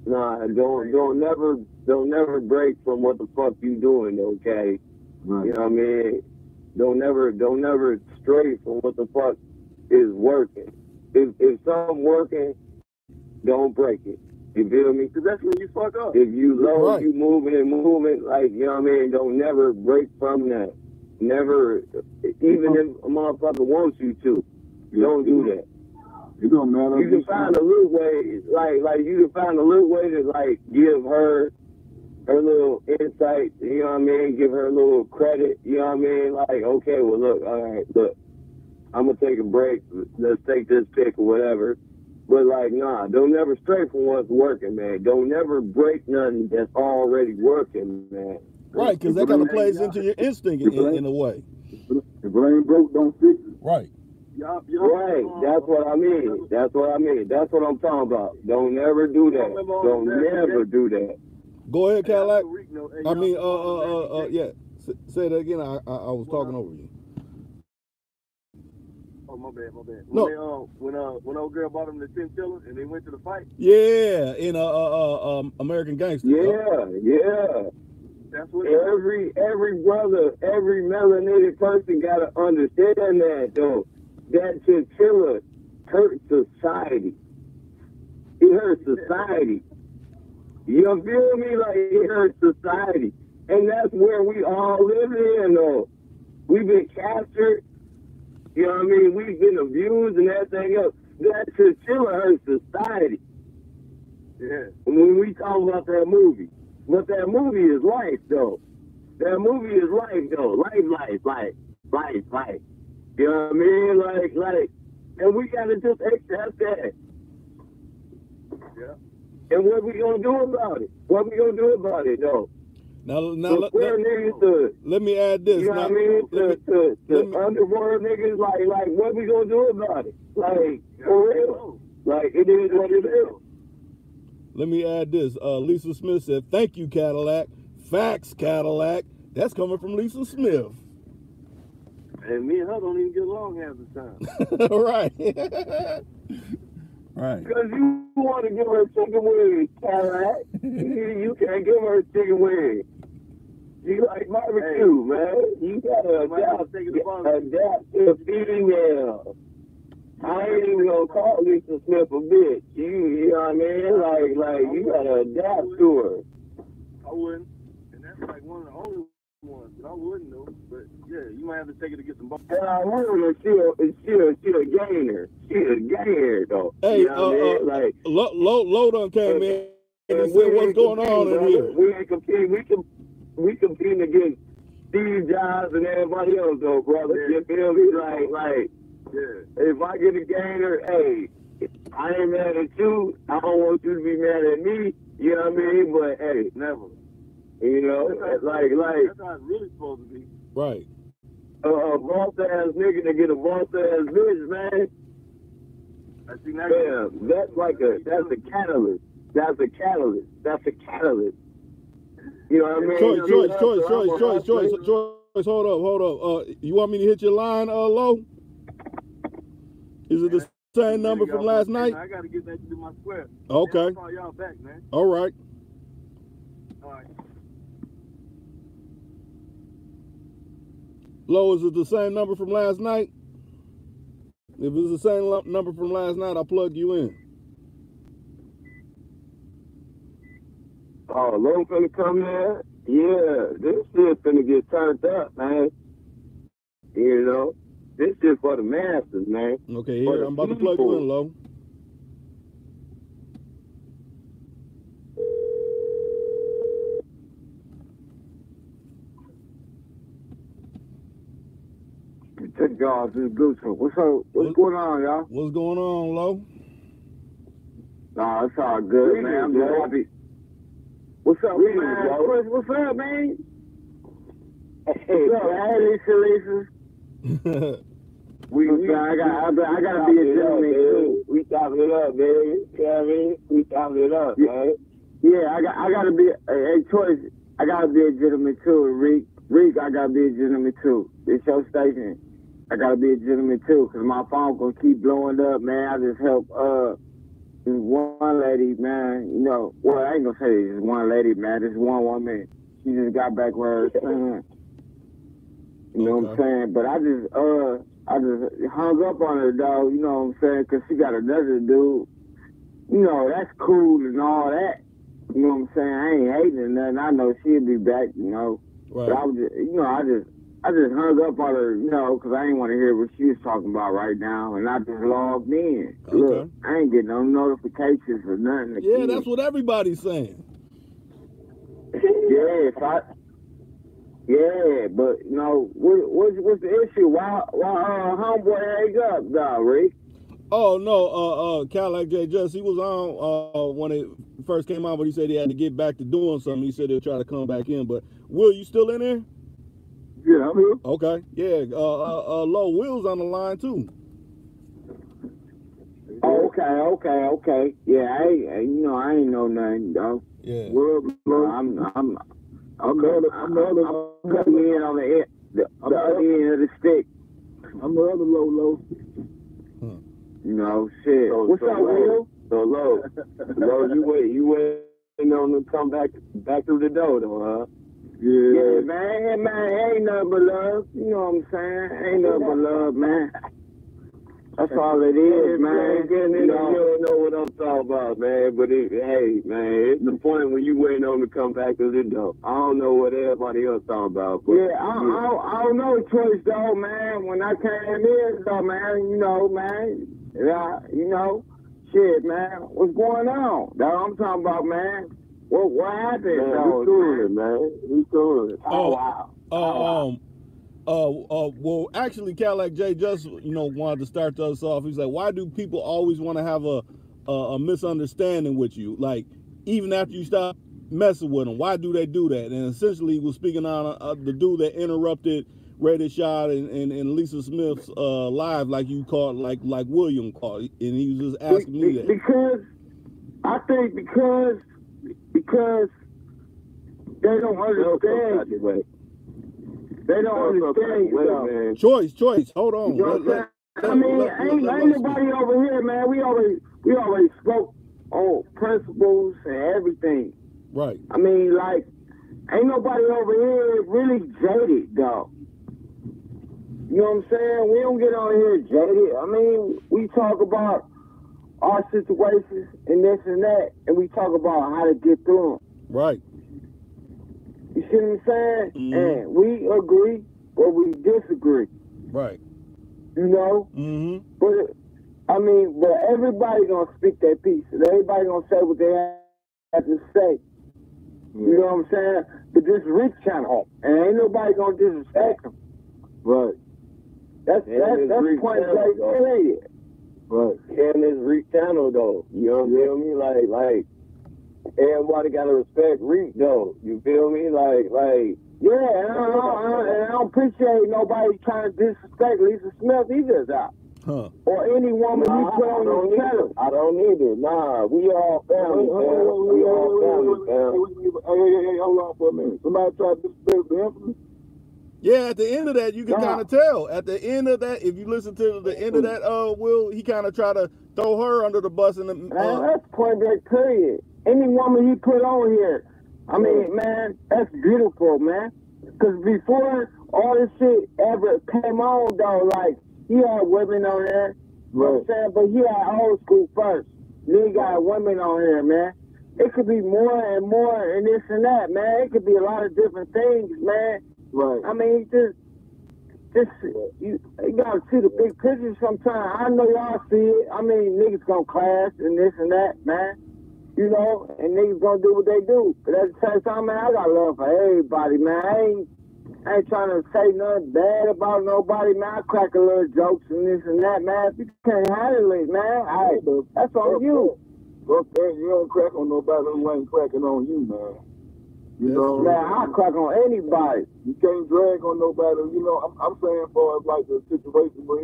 Nah, don't never break from what the fuck you doing, okay? Right. You know what I mean? Don't never stray from what the fuck is working. If something working, don't break it. You feel me? Cause that's when you fuck up. If you low, Right. you moving, like, you know what I mean? Don't never break from that. Never, even if a motherfucker wants you to, don't do that. It don't matter. You can find a little way, like you can find a little way to, like, give her little insight, you know what I mean? Give her a little credit, you know what I mean? Like, okay, well, look, all right, look, I'm going to take a break. Let's take this pic or whatever. But, like, nah, don't never stray from what's working, man. Don't never break nothing that's already working, man. Right, because that kind of plays into your instinct in a way. If it ain't broke, don't fix it. Right. Right, that's what I mean. That's what I'm talking about. Don't never do that. Don't never do that. Go ahead, Cadillac. I mean, yeah. Say that again. I was talking over you. Oh, my bad. No. When old girl bought him the chinchilla and they went to the fight. Yeah, in American Gangster. Yeah. That's what Every brother, every melanated person gotta understand that though. That chinchilla hurt society. It hurts society. You feel me? Like, it hurts society. And that's where we all live in though. We've been captured. You know what I mean? We've been abused and everything else. That chinchilla hurts society. Yeah. When we talk about that movie. But that movie is life, though. That movie is life, though. Life. You know what I mean? Like, and we gotta just accept that. Yeah. And what we gonna do about it? What we gonna do about it, though? Now let me add this. You know what I mean? To underworld niggas, like, what we gonna do about it? Like, for real. Like, it is what it is. Let me add this. Lisa Smith said, "Thank you, Cadillac." Facts, Cadillac. That's coming from Lisa Smith. And me and her don't even get along half the time. Right. Right. Because you want to give her chicken wings, Cadillac. You can't give her chicken wings. You like barbecue, man. You gotta adapt to a female. I ain't even gonna call Lisa Smith a bitch. You know what I mean? Like you gotta adapt to her. I wouldn't. And that's like one of the only ones that I wouldn't know. But yeah, you might have to take her to get some balls. And I wonder she a gainer. She a gainer though. Hey, you know what I mean? Like Low done came in and said, "What's going on in here?" We ain't competing. We competing against Steve Jobs and everybody else though, brother. Yeah. You feel me? Like. Yeah. If I get a gainer, hey, I ain't mad at you. I don't want you to be mad at me. You know what I mean? But hey, Never. You know, that's like that's how it's really supposed to be. Right. A boss ass nigga to get a boss ass bitch, man. I see now. Damn, that's a catalyst. That's a catalyst. You know what I mean? Choice, hold up. You want me to hit your line, Low? Is it the same number from last night? I gotta get back to do my square. Okay. I'll call y'all back, man. All right. All right. Low, is it the same number from last night? If it's the same number from last night, I'll plug you in. Oh, Low finna come there? Yeah, this shit finna get turned up, man. You know? This shit for the masses, man. Okay, here, I'm about to plug you in, Low. Check y'all, this is Bluetooth. What's up? What's going on, y'all? What's going on, Low? Nah, it's all good, man. I'm just happy. What's up, man? What's up, man? Hey, what's up, Lisa? I gotta be a gentleman too. We chopping it up, baby. You know what I mean? We chopping it up, man. Yeah, I gotta be a choice. I gotta be a gentleman too, Reek, I gotta be a gentleman too. It's your station. I gotta be a gentleman too, cause my phone gonna keep blowing up, man. I just help this one lady, man. You know, well, I ain't gonna say this one lady, man. This one woman. She just got back with her son. You know what I'm saying? But I just hung up on her, dog. You know what I'm saying? Cause she got another dude. You know, that's cool and all that. You know what I'm saying? I ain't hating or nothing. I know she'll be back, you know. Right. But I was just, you know, I just hung up on her, you know, because I ain't want to hear what she was talking about right now, and I just logged in. Okay. Look, I ain't getting no notifications or nothing. Yeah, that's what everybody's saying. Yeah, but you know, what's the issue? Why homeboy hang up, dog, Rick? Oh no, CadillacJayJust, he was on when it first came out, but he said he had to get back to doing something. He said he'll try to come back in. But Will, you still in there? Yeah, I'm here. Okay, yeah. Low, Will's on the line too. Oh, okay. Yeah, I ain't know nothing, though. Yeah. I'm cutting in on the other end of the stick. I'm the other low. You know, shit. What's up, Will? So Low, you waiting on them to come back through the door, though, huh? Yeah, man, ain't nothing but love. You know what I'm saying? Ain't nothing but love, man. That's all it is, man. You don't know what I'm talking about, man. But hey, man, it's the point when you waiting on them to come back through the door. I don't know what everybody else talking about. But, yeah, I don't know choice, though, man. When I came in, though, man, you know, man. Yeah, you know, shit, man. What's going on? That's what I'm talking about, man. What happened, man, though? We coolin', man. We coolin'. Oh, wow. Well, actually, CadillacJayJust, wanted to start us off. He's like, why do people always want to have a misunderstanding with you? Like, even after you stop messing with them, why do they do that? And essentially, he was speaking on the dude that interrupted Ray Shot and Lisa Smith's live, like you called, like William called, and he was just asking me that. Because I think because they don't understand. They don't understand you, man. Choice. Hold on. You know what I'm saying? Ain't nobody over here, man. We already spoke on principles and everything. Right. I mean, like, ain't nobody over here really jaded, though. You know what I'm saying? We don't get on here jaded. I mean, we talk about our situations and this and that, and we talk about how to get through them. Right. You see what I'm saying? Mm-hmm. And we agree, but we disagree. Right. You know? Mm-hmm. But everybody gonna speak their piece, and everybody gonna say what they have to say. You know what I'm saying? But this Rick channel, and ain't nobody gonna disrespect them. Right. That's point blank period. Right. And this Rick channel though, you know what I mean? Like everybody gotta respect Rick though. You feel me? Yeah, and I don't appreciate nobody trying to disrespect Lisa Smith either, though. Huh. Or any woman you put on your channel. I don't either. Nah, we all family, fam. We all family, fam. Hey, hold on for a minute. Somebody tried to disrespect the infamous? Yeah, at the end of that, you can kind of tell. At the end of that, if you listen to the end of that, Will, he kind of tried to throw her under the bus. And that's point blank period. Any woman you put on here, I mean, man, that's beautiful, man. Because before all this shit ever came on, though, like, he had women on there, you know what I'm saying? But he had old school first. Then he got women on here, man. It could be more and more and this and that, man. It could be a lot of different things, man. Right. I mean, you gotta see the big picture sometimes. I know y'all see it. I mean, niggas gonna clash and this and that, man. You know, and niggas gonna do what they do. But at the same time, man, I got love for everybody, man. I ain't trying to say nothing bad about nobody, man. I crack a little jokes and this and that, man. If you can't handle it, man, that's on you. Well, you don't crack on nobody who ain't cracking on you, man. You know, man, I crack on anybody. You can't drag on nobody. You know, I'm saying for like the situation where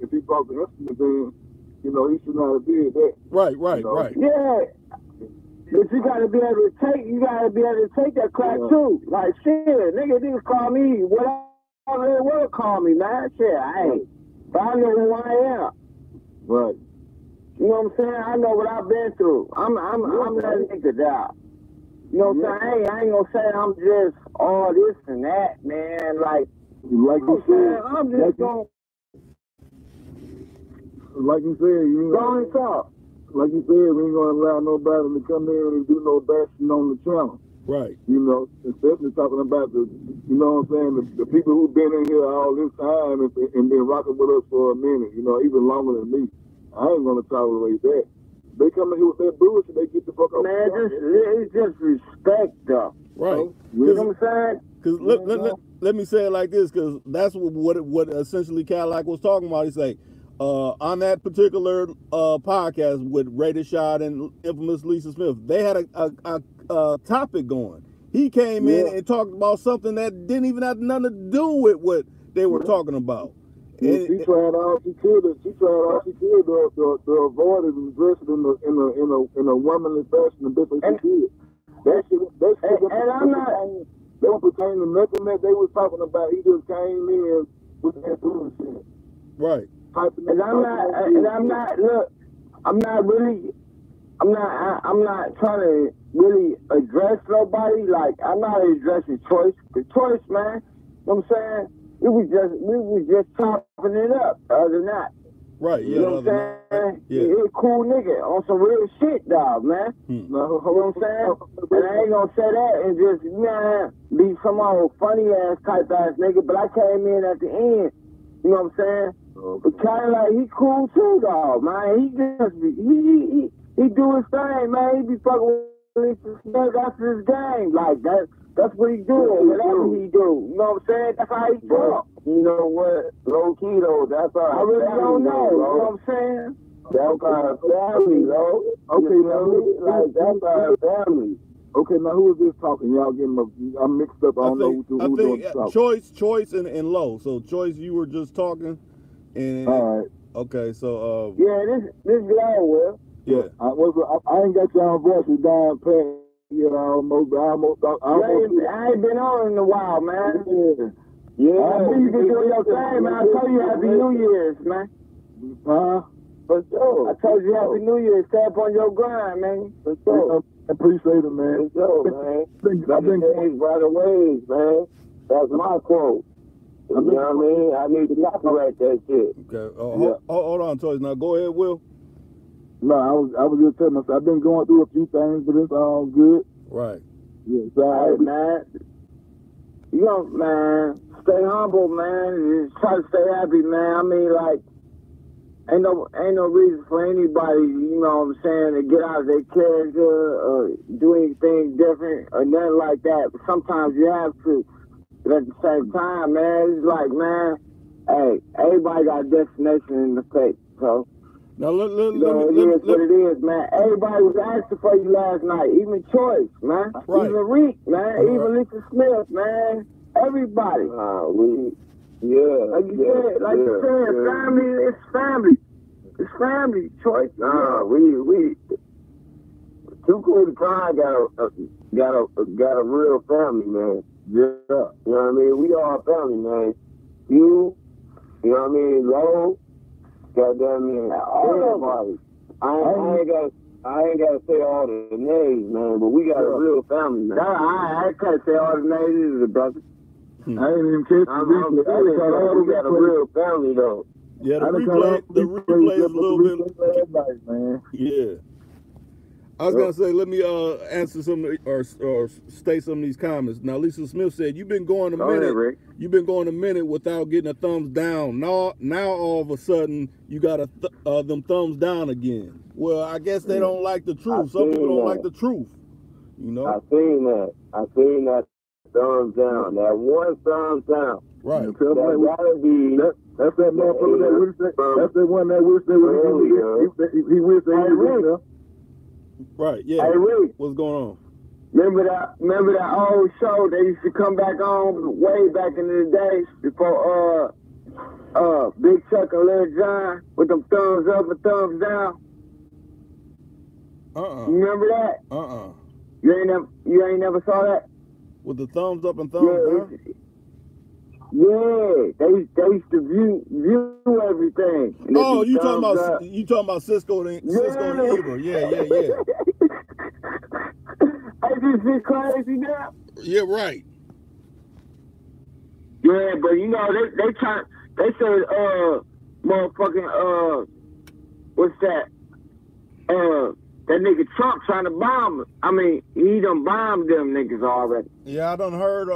if he brought the instrument in, you know, he should not have did that. Right, you know? Right. Yeah. But you gotta be able to take that crack too. Like shit, niggas call me whatever call me, man. Shit, I ain't. But I know who I am. Right. You know what I'm saying? I know what I've been through. I'm that nigga down. You know what I'm saying? I ain't gonna say I'm just all this and that, man. Like you said, I'm just gonna. Like you said, you go and talk. Like you said, we ain't gonna allow nobody to come in and do no bashing on the channel. Right. You know, especially talking about you know what I'm saying, the people who've been in here all this time and been rocking with us for a minute, you know, even longer than me. I ain't gonna tolerate that. They come in here with that bullshit, they get the fuck up. Man, it's just respect, though. Right. You know what I'm saying? Because let me say it like this, because that's what essentially Cadillac was talking about. He say, on that particular podcast with Ray Shot and infamous Lisa Smith, they had a topic going. He came in and talked about something that didn't even have nothing to do with what they were talking about. She tried all she could to avoid it and dress it in a womanly fashion, the best they could. That shit, and I'm not. They don't pertain to nothing that they was talking about. He just came in with that bullshit. Right. And I'm not trying to really address nobody. Like, I'm not addressing Choice. The Choice, man, you know what I'm saying? We was just chopping it up the other night. Right, yeah. You know what I'm saying? Yeah. He's a cool nigga on some real shit, dog, man. You know what I'm saying? And I ain't gonna say that and just, be some old funny ass type ass nigga, but I came in at the end. You know what I'm saying? But Cadillac, he cool too, dog, man. He just he do his thing, man. He be fucking with Lisa Smith. That's his game. Like, that's what he do, or whatever he do. You know what I'm saying? That's how he talk. you know what? Low key though, that's our I really family, don't know. You know bro. what I'm saying? That's our family, though. Okay, now Like, that's our family. Okay, now who is this talking? Y'all getting I'm mixed up. I don't know who's doing the talking. Choice and Low. So Choice, you were just talking, and all right. Okay, so yeah, this guy will. Yeah. I ain't got y'all voices down pat. You know, I ain't been on in a while, man. Yeah. I think you can do your thing, man. I told you Happy New Year's, man. Huh? For sure. I told you Happy New Year's. Stay up on your grind, man. For sure. I appreciate it, man. For sure, man. Better days, brighter ways, man. That's my quote. You know what I mean? I need to copyright that shit. Okay. Hold on, Choice. Now go ahead, Will. No, I was just telling myself I've been going through a few things, but it's all good. Right. Yeah, hey, man. You know, man, stay humble, man. Just try to stay happy, man. I mean, like, ain't no reason for anybody, you know what I'm saying, to get out of their character or do anything different or nothing like that. But sometimes you have to. But at the same time, man, it's like, man, hey, everybody got a destination in the fate, so. Now, let it is what it is, man. Everybody was asking for you last night. Even Choice, man. Right. Even Reek, man. Even Lisa Smith, man. Everybody. Like you said, family, it's family. It's family, Choice. We Too Cool to Cry got a real family, man. Yeah. You know what I mean? We all family, man. You know what I mean? Low. Goddamn me, everybody. I ain't gotta say all the names, man, but we got a real family, man. I can't say all the names either, brother. I ain't even catch we got a real family, though. Yeah, the replay is a little bit. Man. Yeah. I was gonna say, let me answer some or state some of these comments. Now, Lisa Smith said, "You've been going a minute. You've been going a minute without getting a thumbs down. Now all of a sudden, you got them thumbs down again. Well, I guess they don't like the truth. Some people don't like the truth. You know. I seen that thumbs down. That one thumbs down. Right. That gotta be. That's that motherfucker that's the one that wish they would. He wished they would. Right, yeah. Hey, Rick. What's going on? Remember that old show they used to come back on way back in the days before Big Chuck and Lil Jon with them thumbs up and thumbs down? You remember that? You ain't never saw that? With the thumbs up and thumbs down? Yeah, they used to view everything. Oh, you talking about Cisco and Ebro? Yeah. Ain't this shit crazy now? Yeah, right. Yeah, but you know they said motherfucking what's that? That nigga Trump trying to bomb. I mean, he done bombed them niggas already. Yeah, I done heard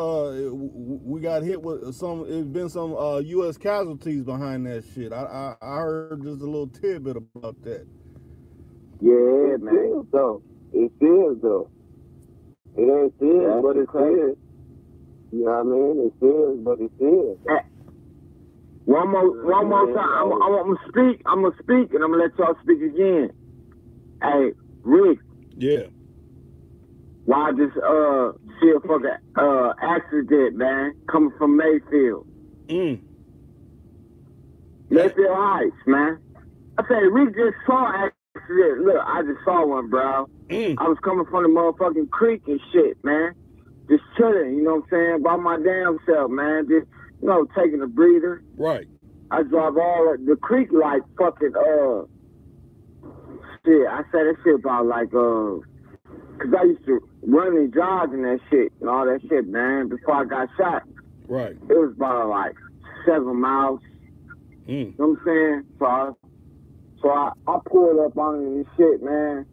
we got hit with it's been some U.S. casualties behind that shit. I heard just a little tidbit about that. Yeah, man. It is though. It ain't serious, but it's serious. You know what I mean? It's serious, but it's serious. One more time. I'm gonna speak, and I'm gonna let y'all speak again. Hey, Rick. Yeah. Why just see a fucking accident, man, coming from Mayfield. Mayfield Heights, man. I said, Rick just saw an accident. Look, I just saw one, bro. I was coming from the motherfucking creek and shit, man. Just chilling, you know what I'm saying, by my damn self, man. Just, you know, taking a breather. Right. I drive all the creek like fucking shit. I said that shit about like cause I used to run and jog and that shit and all that shit, man, before I got shot. Right. It was about like 7 miles. You know what I'm saying? So I pulled up on this shit, man.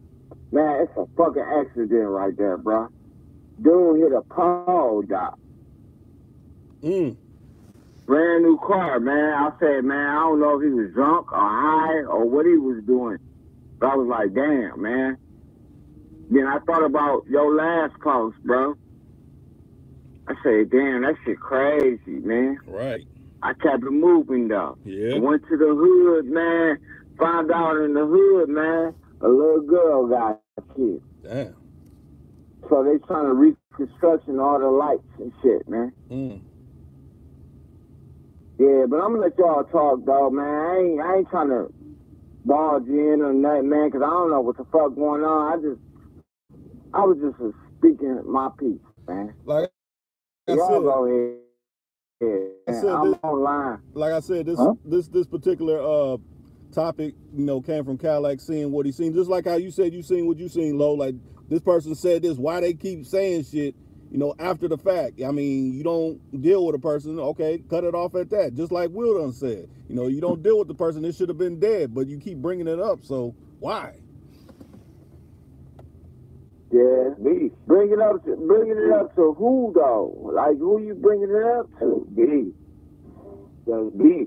Man, it's a fucking accident right there, bro. Dude hit a pole, doc. Brand new car, man. I said, man, I don't know if he was drunk or high or what he was doing. But I was like, damn, man. Then I thought about your last post, bro. I said, damn, that shit crazy, man. Right. I kept it moving though. Yeah. I went to the hood, man. Found out in the hood, man, a little girl got killed. Damn. So they trying to reconstruction all the lights and shit, man. Yeah, but I'm gonna let y'all talk, dog, man. I ain't trying to barge you in or nothing, man, because I don't know what the fuck going on. I was just speaking my piece, man. Like I y'all said, go ahead. Yeah, I'm online. Like I said, this particular topic, you know, came from Cadillac seeing what he seen. Just like how you said you seen what you seen, Lo. Like this person said this. Why they keep saying shit, you know, after the fact? I mean, you don't deal with a person, okay, cut it off at that. Just like Will done said, you know, you don't deal with the person. It should have been dead, but you keep bringing it up. So why? Yeah, bringing it up to who though? Like who you bringing it up to? B. That's B.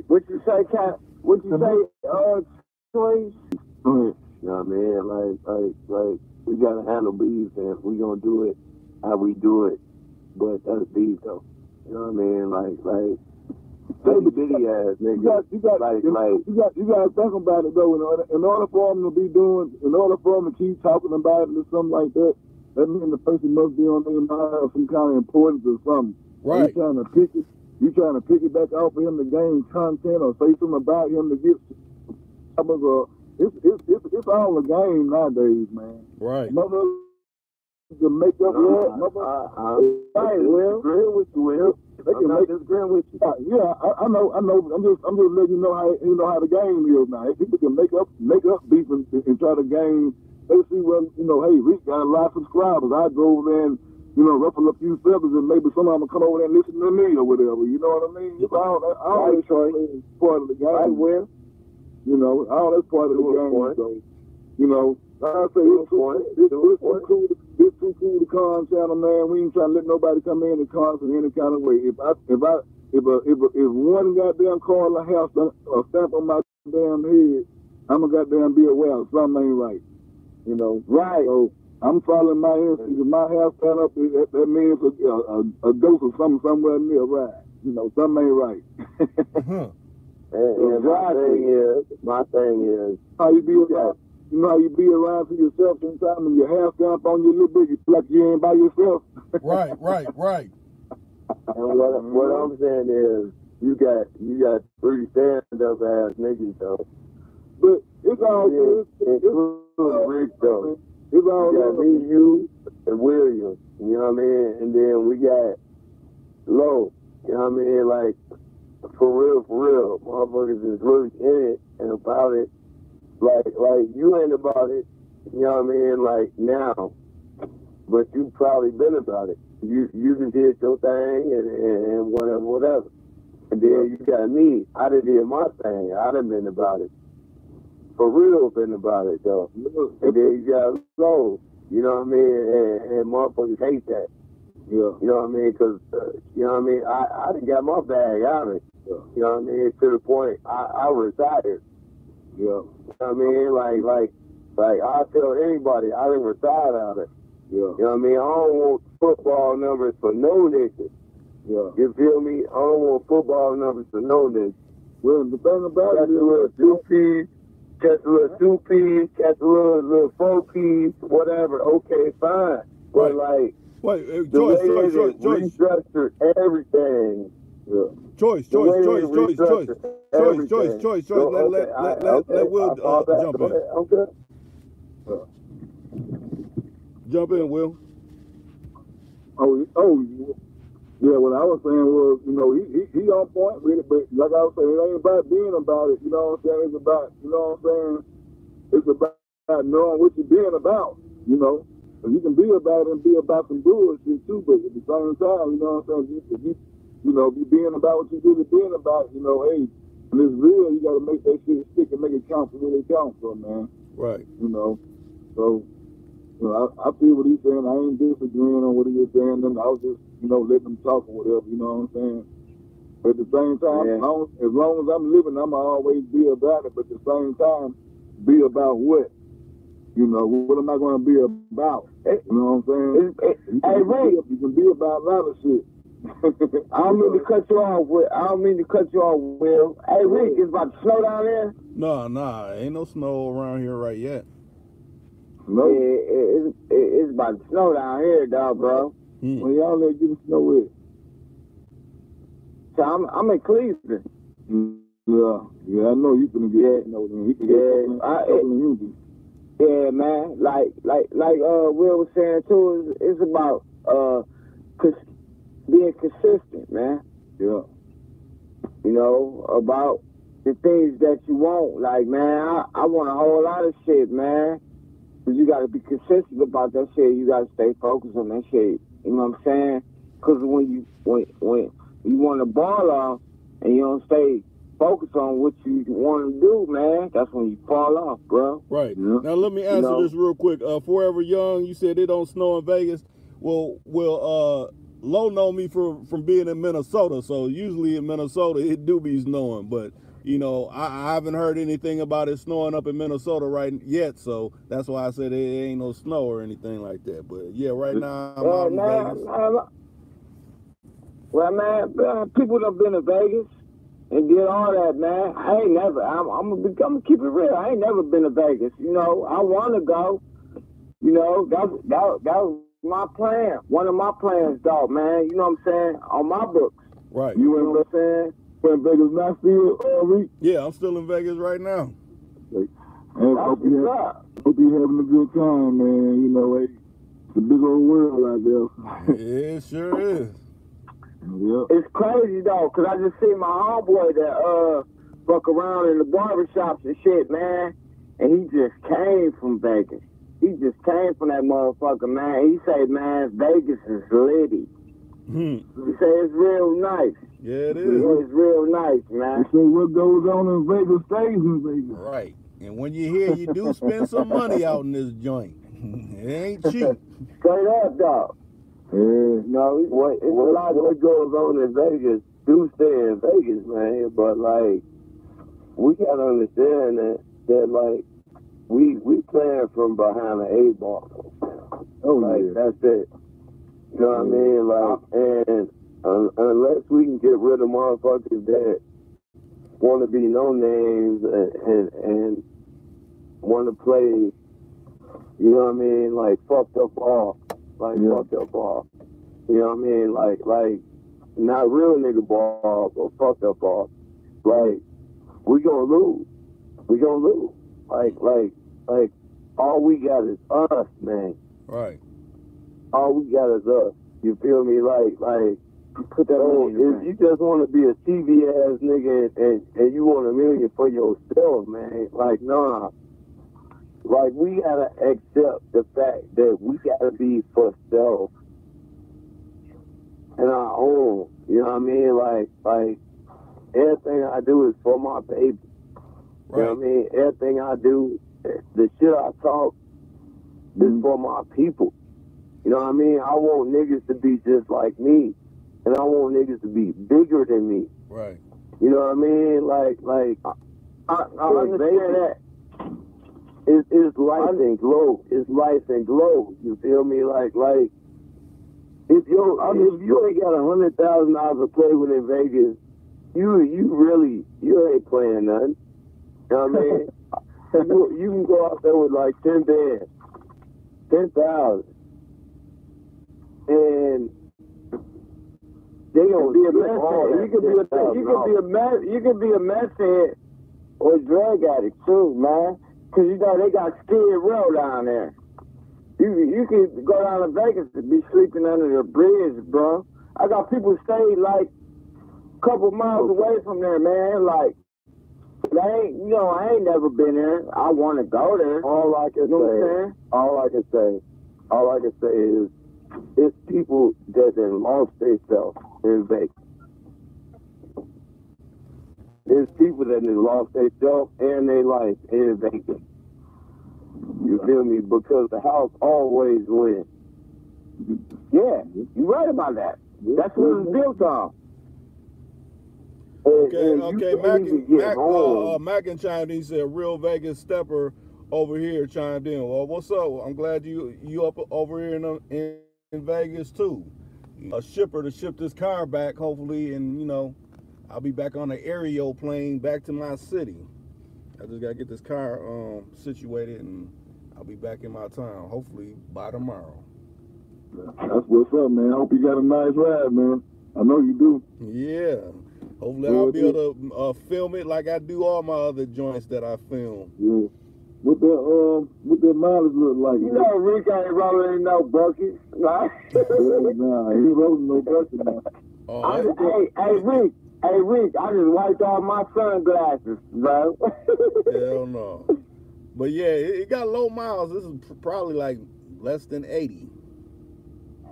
What you say, Cat? What you say, Choice? You know what I mean? Like we gotta handle beef, and we gonna do it how we do it. But that's beef though. You know what I mean? Like bitty ass nigga. You gotta think about it though. In order for them to keep talking about it or something like that, that means the person must be on their mind of some kind of importance or something. Right. You trying to pick it back off of him to gain content or say something about him to get. It's all a game nowadays, man. Right. Mother to make up right, Will. Agree with you, Will. They can make disagreeing with you. Yeah, I know. I'm just letting you know how the game is now. People can make up beef and try to gain. They see, well, you know, hey, Rick got a lot of subscribers. I go over there and, you know, ruffle a few feathers, and maybe some of them will come over there and listen to me or whatever. You know what I mean? It's all part of the game. Right, Will. You know, all that's part of the game. So, you know, like I say, it's too cool to con channel, man. We ain't trying to let nobody come in and con in any kind of way. If one goddamn car in the house or stamp on my damn head, I'm gonna goddamn be aware something ain't right. You know, right? So I'm following my instincts. If my house stand up, that means a dose of something somewhere near right. You know, something ain't right. And my thing is, how you be around. You know how you be around to yourself sometimes, and your hair stamp on your little bit, you feel like you ain't by yourself. Right. And what I'm saying is, you got 3 stand-up ass niggas though. But it's all good. It's Rick though. It's all good. Me, you, and Williams. You know what I mean? And then we got Low. You know what I mean? Like, for real, motherfuckers is really in it and about it. Like you ain't about it, you know what I mean, like now, but you probably been about it. You just did your thing and whatever. And then you got me, I done did my thing, I done been about it. For real been about it though. And then you got Low, you know what I mean, and motherfuckers hate that. Yeah. You know what I mean, because, you know what I mean, I done got my bag out of it. Yeah. You know what I mean, to the point, I retired. Yeah. You know what I mean? Like I tell anybody, I didn't retire out of it. Yeah. You know what I mean? I don't want football numbers for no niggas. Yeah. You feel me? I don't want football numbers for no niggas. Well, the thing about it is, catch a little 2 P's, catch a little 4 P's, whatever. Okay, fine. But like, Joyce, restructure everything. Yeah. Joyce. Let Will jump in. Okay. Jump in, Will. Oh, yeah. What I was saying was, you know, he on point with it, but like I was saying, it ain't about being about it. You know what I'm saying? It's about, you know what I'm saying? It's about knowing what you're being about. You know, and you can be about it and be about some bullshit too, but at the same time, you know what I'm saying? If you know, be being about what you really being about, you know, hey, when it's real, you got to make that shit stick and make it count for what it counts for, man. Right. You know, so, you know, I feel what he's saying. I ain't disagreeing on what he was saying. And I was just, you know, letting him talk or whatever, you know what I'm saying? But at the same time, as long as I'm living, I'm always be about it. But at the same time, be about what? You know, what am I going to be about? You know what I'm saying? Hey, Rick. You can be about a lot of shit. I don't mean to cut you off, Will. Hey, Rick, it's about to snow down there? Nah, ain't no snow around here right yet. No. Yeah, it's about to snow down here, dog, bro. When y'all let get the snow with? So I'm in Cleveland. Yeah, I know you finna get snow. He can get yeah, man. Like Will was saying too, it's about being consistent, man. Yeah. You know, about the things that you want. Like, man, I want a whole lot of shit, man. But you gotta be consistent about that shit. You gotta stay focused on that shit. You know what I'm saying? Because when you want to ball off and you don't stay focused on what you want to do, man, that's when you fall off, bro. Right. Yeah. Now let me answer this real quick. Forever Young, you said it don't snow in Vegas. Well, Lo know me from being in Minnesota, so usually in Minnesota it do be snowing, but you know, I haven't heard anything about it snowing up in Minnesota right yet, so that's why I said it ain't no snow or anything like that. But yeah, right now I'm out in Vegas. Well, man, people done been to Vegas and did all that, man. I ain't never. I'm gonna keep it real. I ain't never been to Vegas. You know, I want to go. You know, that was my plan. One of my plans, dog, man. You know what I'm saying? On my books. Right. You know what I'm saying? In Vegas now still, Rick? Yeah, I'm still in Vegas right now. Hope you having a good time, man. You know, it's a big old world out there. It sure is. Yep. It's crazy though, cause I just see my homeboy that fuck around in the barbershops and shit, man. And he just came from Vegas. He just came from that motherfucker, man. He say, man, Vegas is litty. He say it's real nice. Yeah, it is. It's real nice, man. They say what goes on in Vegas stays in Vegas. Right. And when you're here, you do spend some money out in this joint. It ain't cheap. Straight up, dog. No, what goes on in Vegas do stay in Vegas, man. But like, we gotta understand that like we playing from behind the 8 ball. That's it. You know what I mean? Like, and unless we can get rid of motherfuckers that want to be no names and want to play, you know what I mean? Like fucked up ball. Fucked up ball. You know what I mean? Like not real nigga ball, but fucked up ball. Like, we gonna lose. Like all we got is us, man. Right. All we got is us. You feel me? Like put that on. If you just want to be a TV ass nigga and you want $1 million for yourself, man, like, nah. Like, we gotta accept the fact that we gotta be for self and our own. You know what I mean? Like everything I do is for my baby. Right. You know what I mean? Everything I do, the shit I talk is for my people. You know what I mean? I want niggas to be just like me, and I want niggas to be bigger than me. Right. You know what I mean? Like I understand that. It's life and glow. It's life and glow. You feel me? Like if you ain't got $100,000 to play with in Vegas, you ain't playing nothing. You know what I mean? you can go out there with like 10 bands, 10,000, and they gonna be a mess. You could be a mess head or a drug addict too, man. Cause you know they got Skid Row down there. You can go down to Vegas and be sleeping under the bridge, bro. I got people stay like a couple miles away from there, man. Like, I ain't never been there. I want to go there. All I can say is it's people that then lost themselves in Vegas. There's people that then lost themselves and their life in Vegas. You feel me? Because the house always wins. Yeah, you're right about that. That's what it's built on. Okay. Mac and chimed in, he said, real Vegas stepper over here chimed in. Well, what's up? I'm glad you up over here in Vegas too. A shipper to ship this car back, hopefully, and I'll be back on the aerial plane back to my city. I just gotta get this car situated, and I'll be back in my town, hopefully by tomorrow. That's what's up, man. I hope you got a nice ride, man. I know you do. Yeah. Hopefully I'll be able to film it like I do all my other joints that I film. Yeah. What that mileage look like? You know, Rick ain't rolling in no bucket. Right? Nah, he ain't rolling no bucket now. Hey, Rick, I just wiped off my sunglasses, bro. Hell no. But yeah, it got low miles. This is probably like less than 80.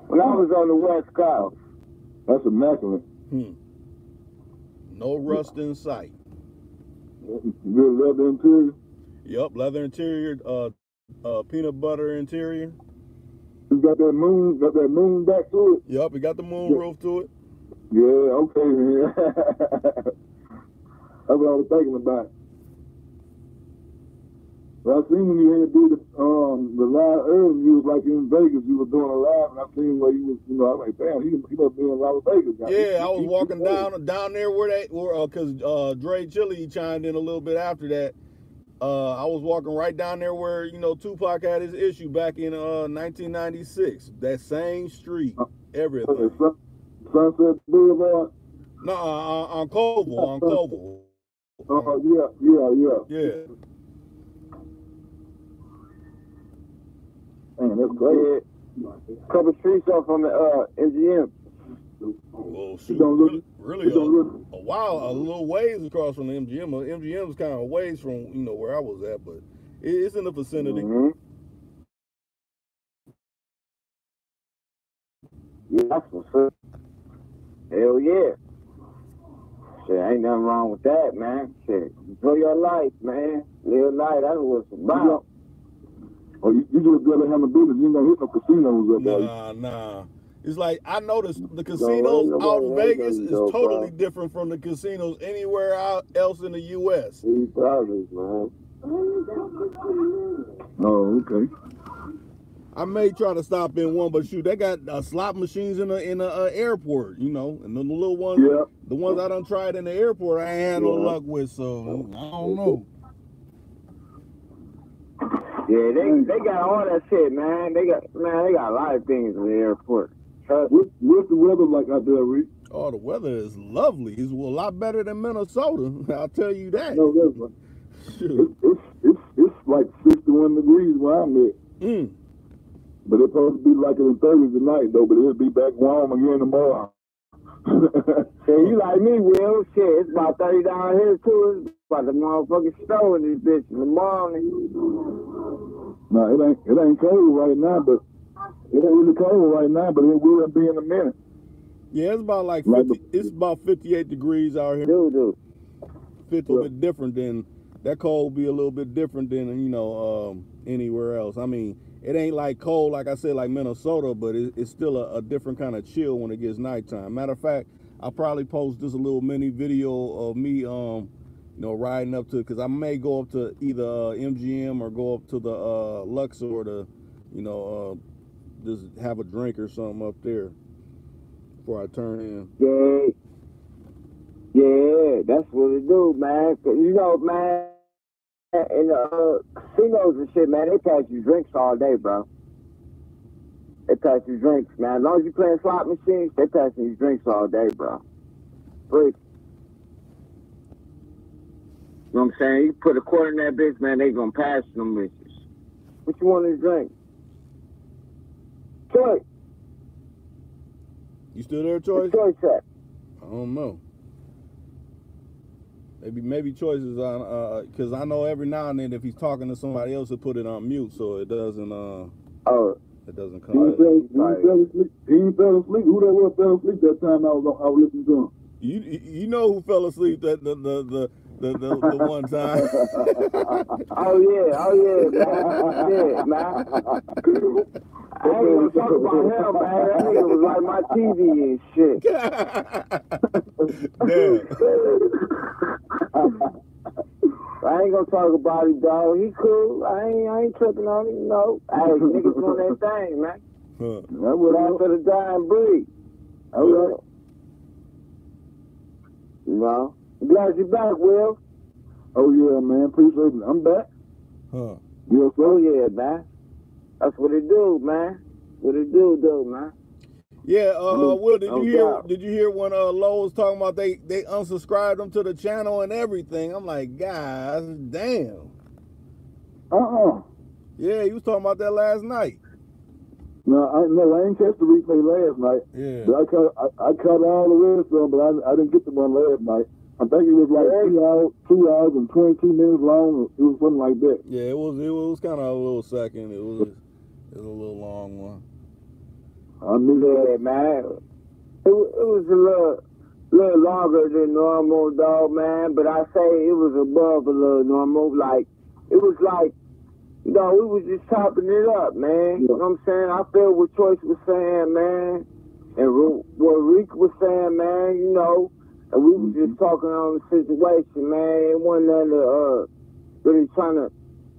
When I was on the West Coast. That's immaculate. No rust in sight. Good leather interior. Yep, leather interior, peanut butter interior. You got that moon back to it? Yep, it got the moon roof to it. Yeah, okay, man. That's what I was thinking about. But I seen when you had to do the live earlier, you was like in Vegas, you were doing a live, and I seen where you was, I was like, damn, he must be in Las Vegas. Yeah, I was walking down there because Dre Chili chimed in a little bit after that. I was walking right down there where, Tupac had his issue back in 1996. That same street, everything. Sunset Boulevard? No, on Koval. Yeah. Man, that's great. Couple streets off from the MGM. Well, shoot, really a little ways across from the MGM. MGM is kind of ways from where I was at, but it's in the vicinity. Yeah, that's what's up. Hell yeah. Shit, ain't nothing wrong with that, man. Shit, enjoy your life, man. Live life, that's what it's about. Oh, you just gotta have a business. You ain't gonna hit no casinos up there. Nah. It's like, I noticed the casinos out in Vegas is totally different from the casinos anywhere else in the U.S. Man. Oh, okay. I may try to stop in one, but shoot, they got slot machines in the airport, and the little ones, the ones I done tried in the airport, I ain't had no luck with, so I don't know. Yeah, they got all that shit, man. They got a lot of things in the airport. What's the weather like out there, Rick? Oh, the weather is lovely. It's a lot better than Minnesota. I'll tell you that. No, that's right. It's like 61 degrees where I'm at. But it's supposed to be like in the 30s tonight, though. But it'll be back warm again tomorrow. So you like me, Will? Shit, it's about 30 down here too. It's about the motherfucking snow in this bitch in the morning. No, it ain't cold right now, but it ain't really cold right now, but it will be in a minute. Yeah, it's about like 50, it's about 58 degrees out here. Dude. 50 a little bit different than that. Cold be a little bit different than anywhere else. I mean, it ain't like cold, like I said, like Minnesota, but it's still a different kind of chill when it gets nighttime. Matter of fact, I'll probably post just a little mini video of me, riding up to, because I may go up to either MGM or go up to the Luxor to, just have a drink or something up there before I turn in. Yeah, that's what it do, man. Man, in the casinos and shit, man, they pass you drinks all day, bro. They pass you drinks, man. As long as you playing slot machines, they passing you drinks all day, bro. Free. You know what I'm saying? You put a quarter in that bitch, man, they gonna pass them bitches. What you want to drink? Choice. You still there, Choice? Choice at? I don't know. Maybe Choices on, because I know every now and then if he's talking to somebody else, he'll put it on mute so it doesn't, it doesn't come out. He ain't fell asleep. Who that was fell asleep that time I was listening to him? You know who fell asleep the one time? Oh yeah, man. I ain't gonna talk about him, man. That nigga was like my TV and shit. Damn. I ain't gonna talk about it, dog. He cool. I ain't tripping on him, you know. Hey, niggas doing that thing, man. That's what I for the dying breed. Okay. You know? Glad you back, Will. Oh, yeah, man. Appreciate it. I'm back. Yes, sir. Oh, yeah, man. That's what it do, man. What it do, man. Yeah, Will, did doubt. you hear when Lowe was talking about they unsubscribed him to the channel and everything? I'm like, God damn. Yeah, he was talking about that last night. No, I ain't catch the replay last night. Yeah. But I caught all the rest of them, but I didn't get the one last night. I think it was like 2 hours and 22 minutes long. It was something like that. Yeah, it was kind of a little second. It was a little long one. I knew that. Man. It was a little longer than normal, dog, man. But I say it was above a little normal. Like, it was like, you know, we was just chopping it up, man. You know what I'm saying? I feel what Choice was saying, man. And what Rick was saying, man, you know. And we was just talking on the situation, man. It wasn't nothing really trying to,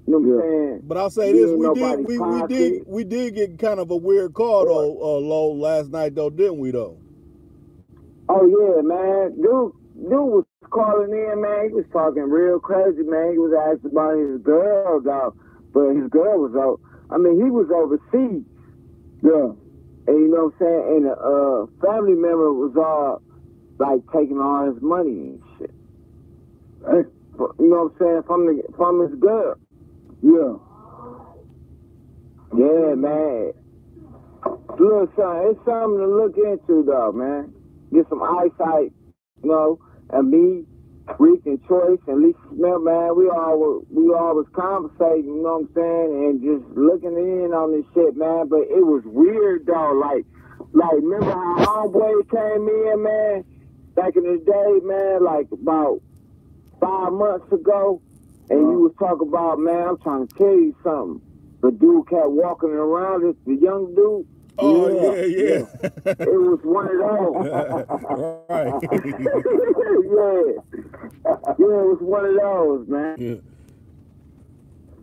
you know what I'm saying? But I'll say this, we did get kind of a weird call though, Low, last night though, didn't we though? Oh yeah, man. Dude was calling in, man. He was talking real crazy, man. He was asking about his girl, dog. But his girl was he was overseas. Yeah. And you know what I'm saying? And a family member was all like taking all his money and shit. Hey. You know what I'm saying? From his girl. Yeah. Yeah, man. Look, son, it's something to look into, though, man. Get some eyesight, you know. And me, Rick, and Choice, and Lisa Smith, man, we all was conversating, you know what I'm saying, and just looking in on this shit, man. But it was weird, though. Like remember how Homeboy came in, man, back in the day, man, like about 5 months ago, and you was talking about, man, I'm trying to tell you something. The dude kept walking around, the young dude. Oh, yeah. It was one of those. Right. Yeah, it was one of those, man. Yeah.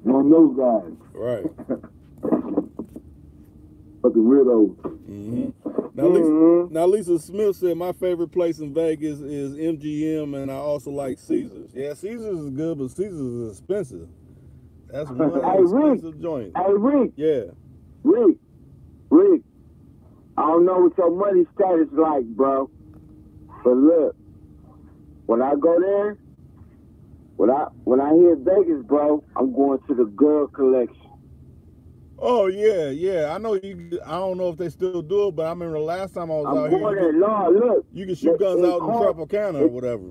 One of those guys. Right. Fucking weirdos. Mm-hmm. Now, Lisa Smith said my favorite place in Vegas is MGM, and I also like Caesars. Yeah, Caesars is good, but Caesars is expensive. That's one expensive joint. Hey, Rick. Yeah. Rick. I don't know what your money status like, bro. But look, when I go there, when I hear Vegas, bro, I'm going to the girl collection. Oh yeah. I know you. I don't know if they still do it, but I remember the last time I was out here. You can shoot guns out in Tropicana or whatever.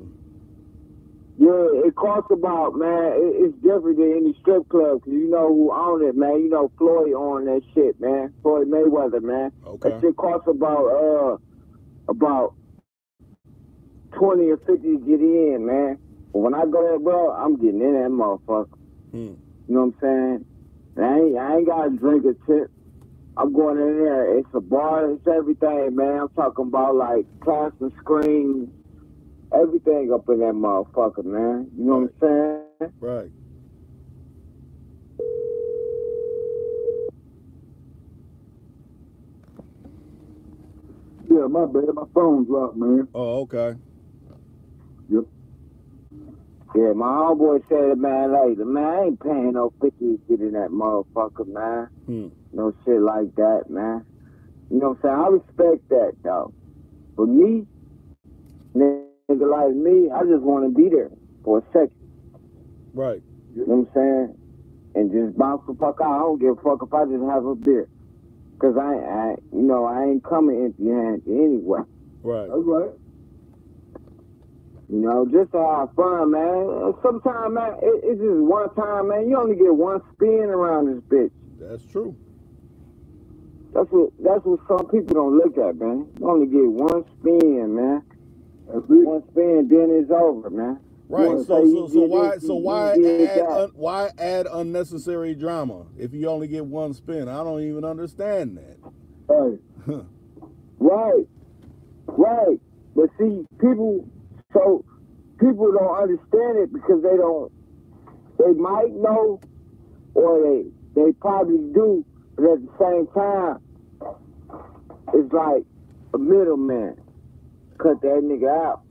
Yeah, it costs about, man. It's different than any strip club. Cause you know who own it, man. You know Floyd own that shit, man. Floyd Mayweather, man. Okay. That shit costs about 20 or 50 to get in, man. But when I go there, bro, I'm getting in that motherfucker. You know what I'm saying? I ain't got to drink a tip. I'm going in there. It's a bar. It's everything, man. I'm talking about like plasma screens, everything up in that motherfucker, man. You know what I'm saying? Right. Yeah, my bad. My phone dropped, man. Oh, okay. Yep. Yeah, my homeboy said, man, later, man, I ain't paying no 50 to get in that motherfucker, man. No shit like that, man. You know what I'm saying? I respect that, though. For me, nigga like me, I just want to be there for a second. Right. You know what I'm saying? And just bounce the fuck out. I don't give a fuck if I just have a beer. Because I ain't coming empty-handed anyway. Right. That's right. You know, just to have fun, man. Sometimes, man, it's just one time, man. You only get one spin around this bitch. That's true. That's what some people don't look at, man. You only get one spin, man. That's it. One spin, then it's over, man. Right. So why add unnecessary drama if you only get one spin? I don't even understand that. Right. Right. But see, people don't understand it because they don't they might know, or they probably do, but at the same time, it's like a middleman. Cut that nigga out.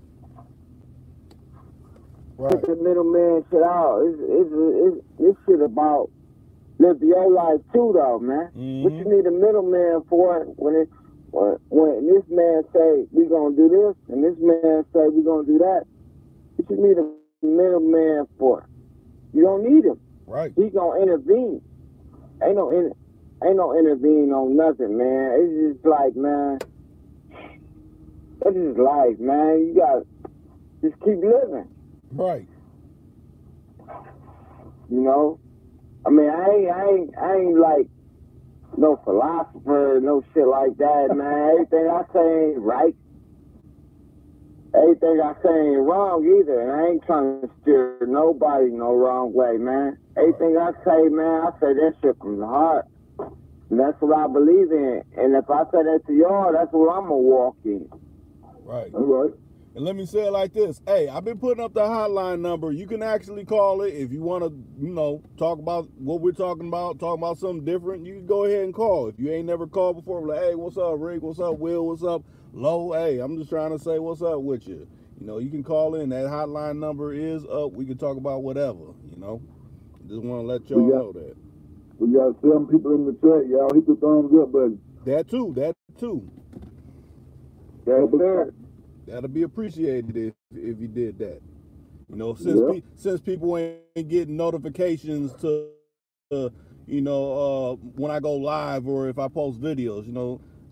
Right. Cut the middleman shit out. It's shit about live your life too, though, man. What you need a middleman for when this man say we gonna do this and this man say we gonna do that? What you need a middleman for? You don't need him. Right. He gonna intervene. Ain't no intervene on nothing, man. It's just like, man, that's just life, man. You gotta just keep living. Right. You know? I mean, I ain't like no philosopher, no shit like that, man. Everything I say ain't right. Everything I say ain't wrong either. And I ain't trying to steer nobody no wrong way, man. Everything I say, man, I say that shit from the heart. And that's what I believe in. And if I say that to y'all, that's what I'm gonna walk in. Right. All right. And let me say it like this. Hey, I've been putting up the hotline number. You can actually call it if you want to, talk about what we're talking about something different. You can go ahead and call. If you ain't never called before, like, hey, what's up, Rick? What's up, Will? What's up, Lo? Hey, I'm just trying to say what's up with you. You can call in. That hotline number is up. We can talk about whatever, Just want to let y'all know that. We got 7 people in the chat, y'all. Hit the thumbs up button. That too. Yes, sir. That'll be appreciated if you did that. Since people ain't getting notifications to, when I go live or if I post videos,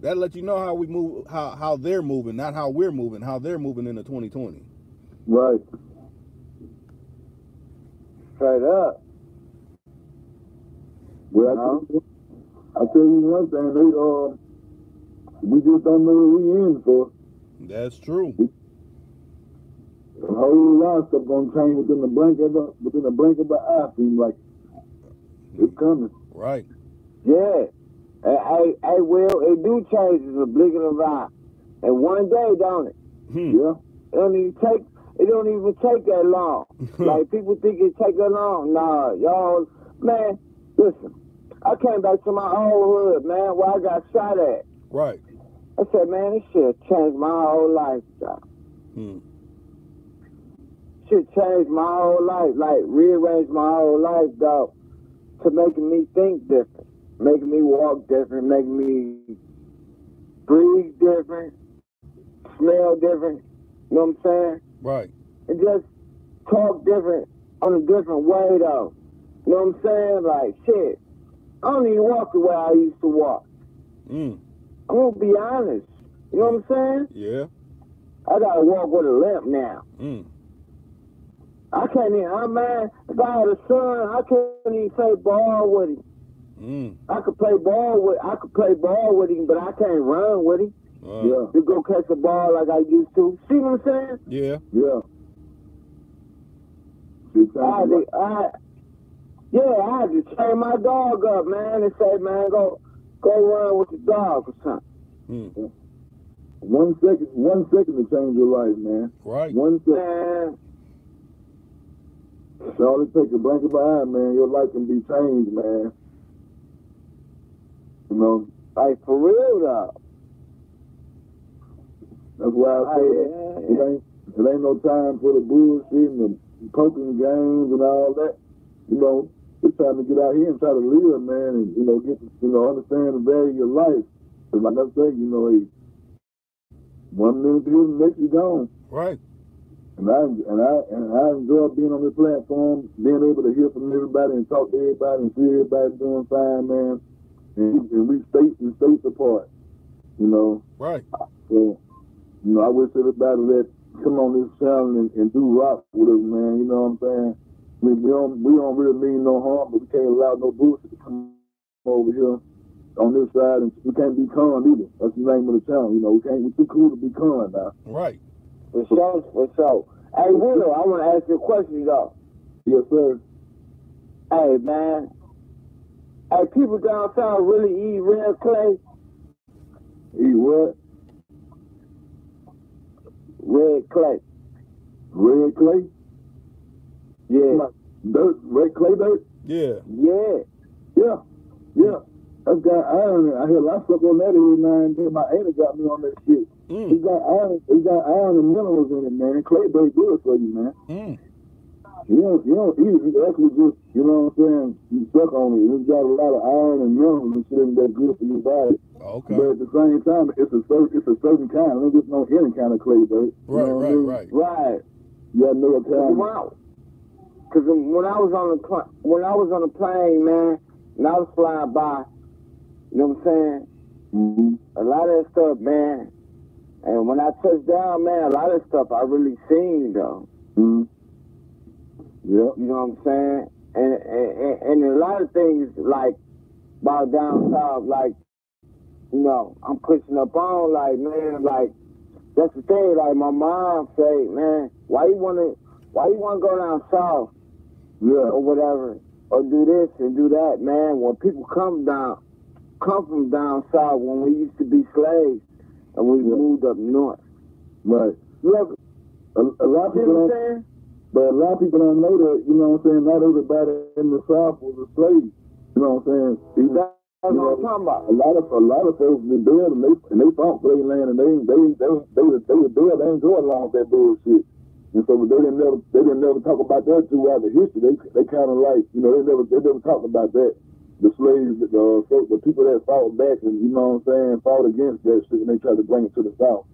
that lets you know how we move, how they're moving, not how we're moving, how they're moving into 2020. Right. Straight up. Well, I tell you one thing, we just don't know what we in for. That's true. A whole lot of stuff gonna change within the blink of an eye. Seems like it's coming. Right. Yeah. Hey, Will, it do change in the blink of an eye. And one day, don't it? Yeah. It don't even take that long. Like people think it take that long. Nah, y'all, man, listen. I came back to my old hood, man, where I got shot at. Right. I said, man, this shit changed my whole life, dog. Shit changed my whole life, like rearranged my whole life, dog, to making me think different, making me walk different, making me breathe different, smell different, you know what I'm saying? Right. And just talk different on a different way, though. You know what I'm saying? Like, shit, I don't even walk the way I used to walk. I'm gonna be honest. You know what I'm saying? Yeah. I gotta walk with a limp now. I can't even, man, if I had a son, I couldn't even play ball with him. I could play ball with him, but I can't run with him. To go catch a ball like I used to. See what I'm saying? Yeah. Yeah. I had to train my dog up, man, and say, man, go run with the dog or something. 1 second to change your life, man. Right. 1 second. All it takes a blink of an eye, man. Your life can be changed, man. Like for real, though. That's why I say it ain't no time for the bullshit and the poking games and all that. It's time to get out here and try to live, man, and get understand the value of your life. Cause like I say, 1 minute to the next, you're gone. Right. And I enjoy being on this platform, being able to hear from everybody and talk to everybody and see everybody doing fine, man. And we states apart, Right. So, I wish everybody that come on this channel and do rock with us, man. You know what I'm saying? We don't really mean no harm, but we can't allow no bullshit to come over here on this side, and we can't be con either. That's the name of the channel. We're too cool to be con now. Right. For sure. Hey, Will, I want to ask you a question, though. Yes, sir. Hey, man. Hey, people down south really eat red clay? Eat what? Red clay. Red clay? Yeah. Dirt, red clay dirt? Yeah. Yeah. That's got iron. I hear a lot of stuff on that every now and then. My auntie got me on that shit. It's got iron and minerals in it, man. Clay dirt good for you, man. You don't eat it. You actually just, you know what I'm saying, you suck on it. It's got a lot of iron and minerals and shit in that's good for your body. Okay. But at the same time, it's a certain kind. It ain't just no any kind of clay dirt. Right. You gotta know what kind. Because when I was on the plane, man, and I was flying by, you know what I'm saying? A lot of that stuff, man. And when I touched down, man, a lot of stuff I really seen, though. Yeah. You know what I'm saying? And a lot of things, like, about down south, like, you know, I'm pushing up on, like, man, like, that's the thing, like, my mom say, man, why you wanna go down south? Yeah. Or whatever, or do this and do that, man. When people come from down south, when we used to be slaves, and we moved up north. Right. Yeah. A lot of people don't, but a lot of people don't know that, you know what I'm saying, not everybody in the South was a slave. You know what I'm saying? That's what I'm talking about. A lot of folks been built and they fought for their land and they were built, they ain't going along with that bullshit. And so they didn't never talk about that throughout the history. They kind of like, you know, they never talked about that. The slaves, the people that fought back and, you know what I'm saying, fought against that shit and they tried to bring it to the South,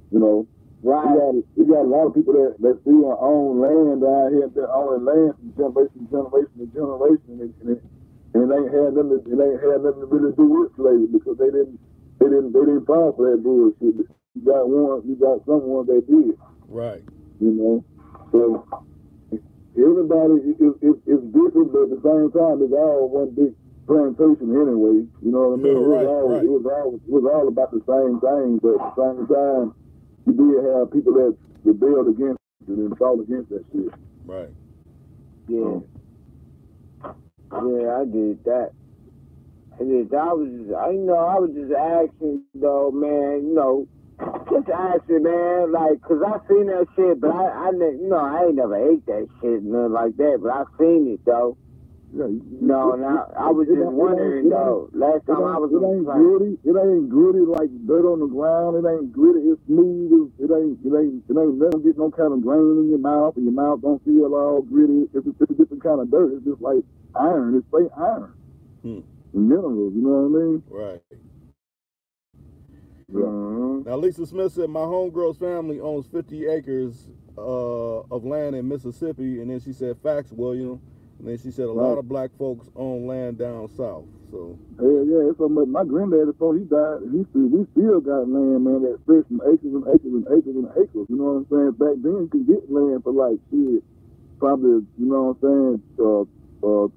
you know. Right. We got a lot of people that still own land down here, that own land from generation to generation, and it ain't had nothing to really do with slavery because they didn't fall for that bullshit. You got someone that did. Right. You know, so everybody is different, but at the same time, it's all one big plantation anyway. You know what I mean? Right. It was all about the same thing, but at the same time, you did have people that rebelled against it and fought against that shit. Right. Yeah. Yeah, I did that. I was just asking, though, man, you know, just asking, man, like, because I seen that shit, but I ain't never ate that shit, nothing like that, but I seen it, though. Yeah, no, I was just wondering, though. Last time I was on the plane. It ain't gritty like dirt on the ground. It ain't gritty. It's smooth. It ain't never get no kind of grain in your mouth, and your mouth don't feel all gritty. It's a different kind of dirt. It's just like iron. It's straight iron. Minerals, you know what I mean? Right. Yeah. Now, Lisa Smith said, my homegirl's family owns 50 acres of land in Mississippi, and then she said, facts, William. And then she said a lot of black folks own land down south. So yeah. So my granddad, before he died, we still got land, man, that stretched from acres and acres and acres and acres. You know what I'm saying? Back then, you could get land for like shit, probably, you know what I'm saying,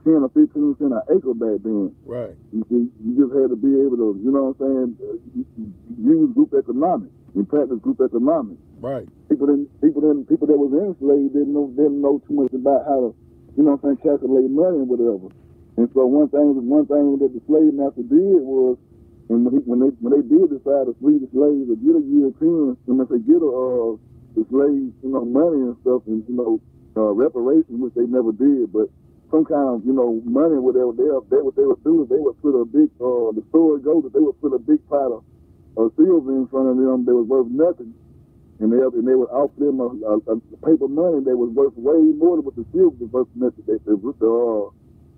10 or 15 cents an acre back then. Right. You see, you just had to be able to, you know what I'm saying, use group economics and practice group economics. Right. People that was enslaved didn't know too much about how to, you know what I'm saying, calculate money and whatever. And so one thing that the slave master did was, and when they did decide to free the slaves or get a European, and if they get the slaves, you know, money and stuff, and you know, reparations, which they never did, but some kind of, you know, money, whatever. What they would do is they would put a big, the story goes that they would put a big pot of silver in front of them that was worth nothing. And they would offer them a paper money that was worth way more than what the silver was worth.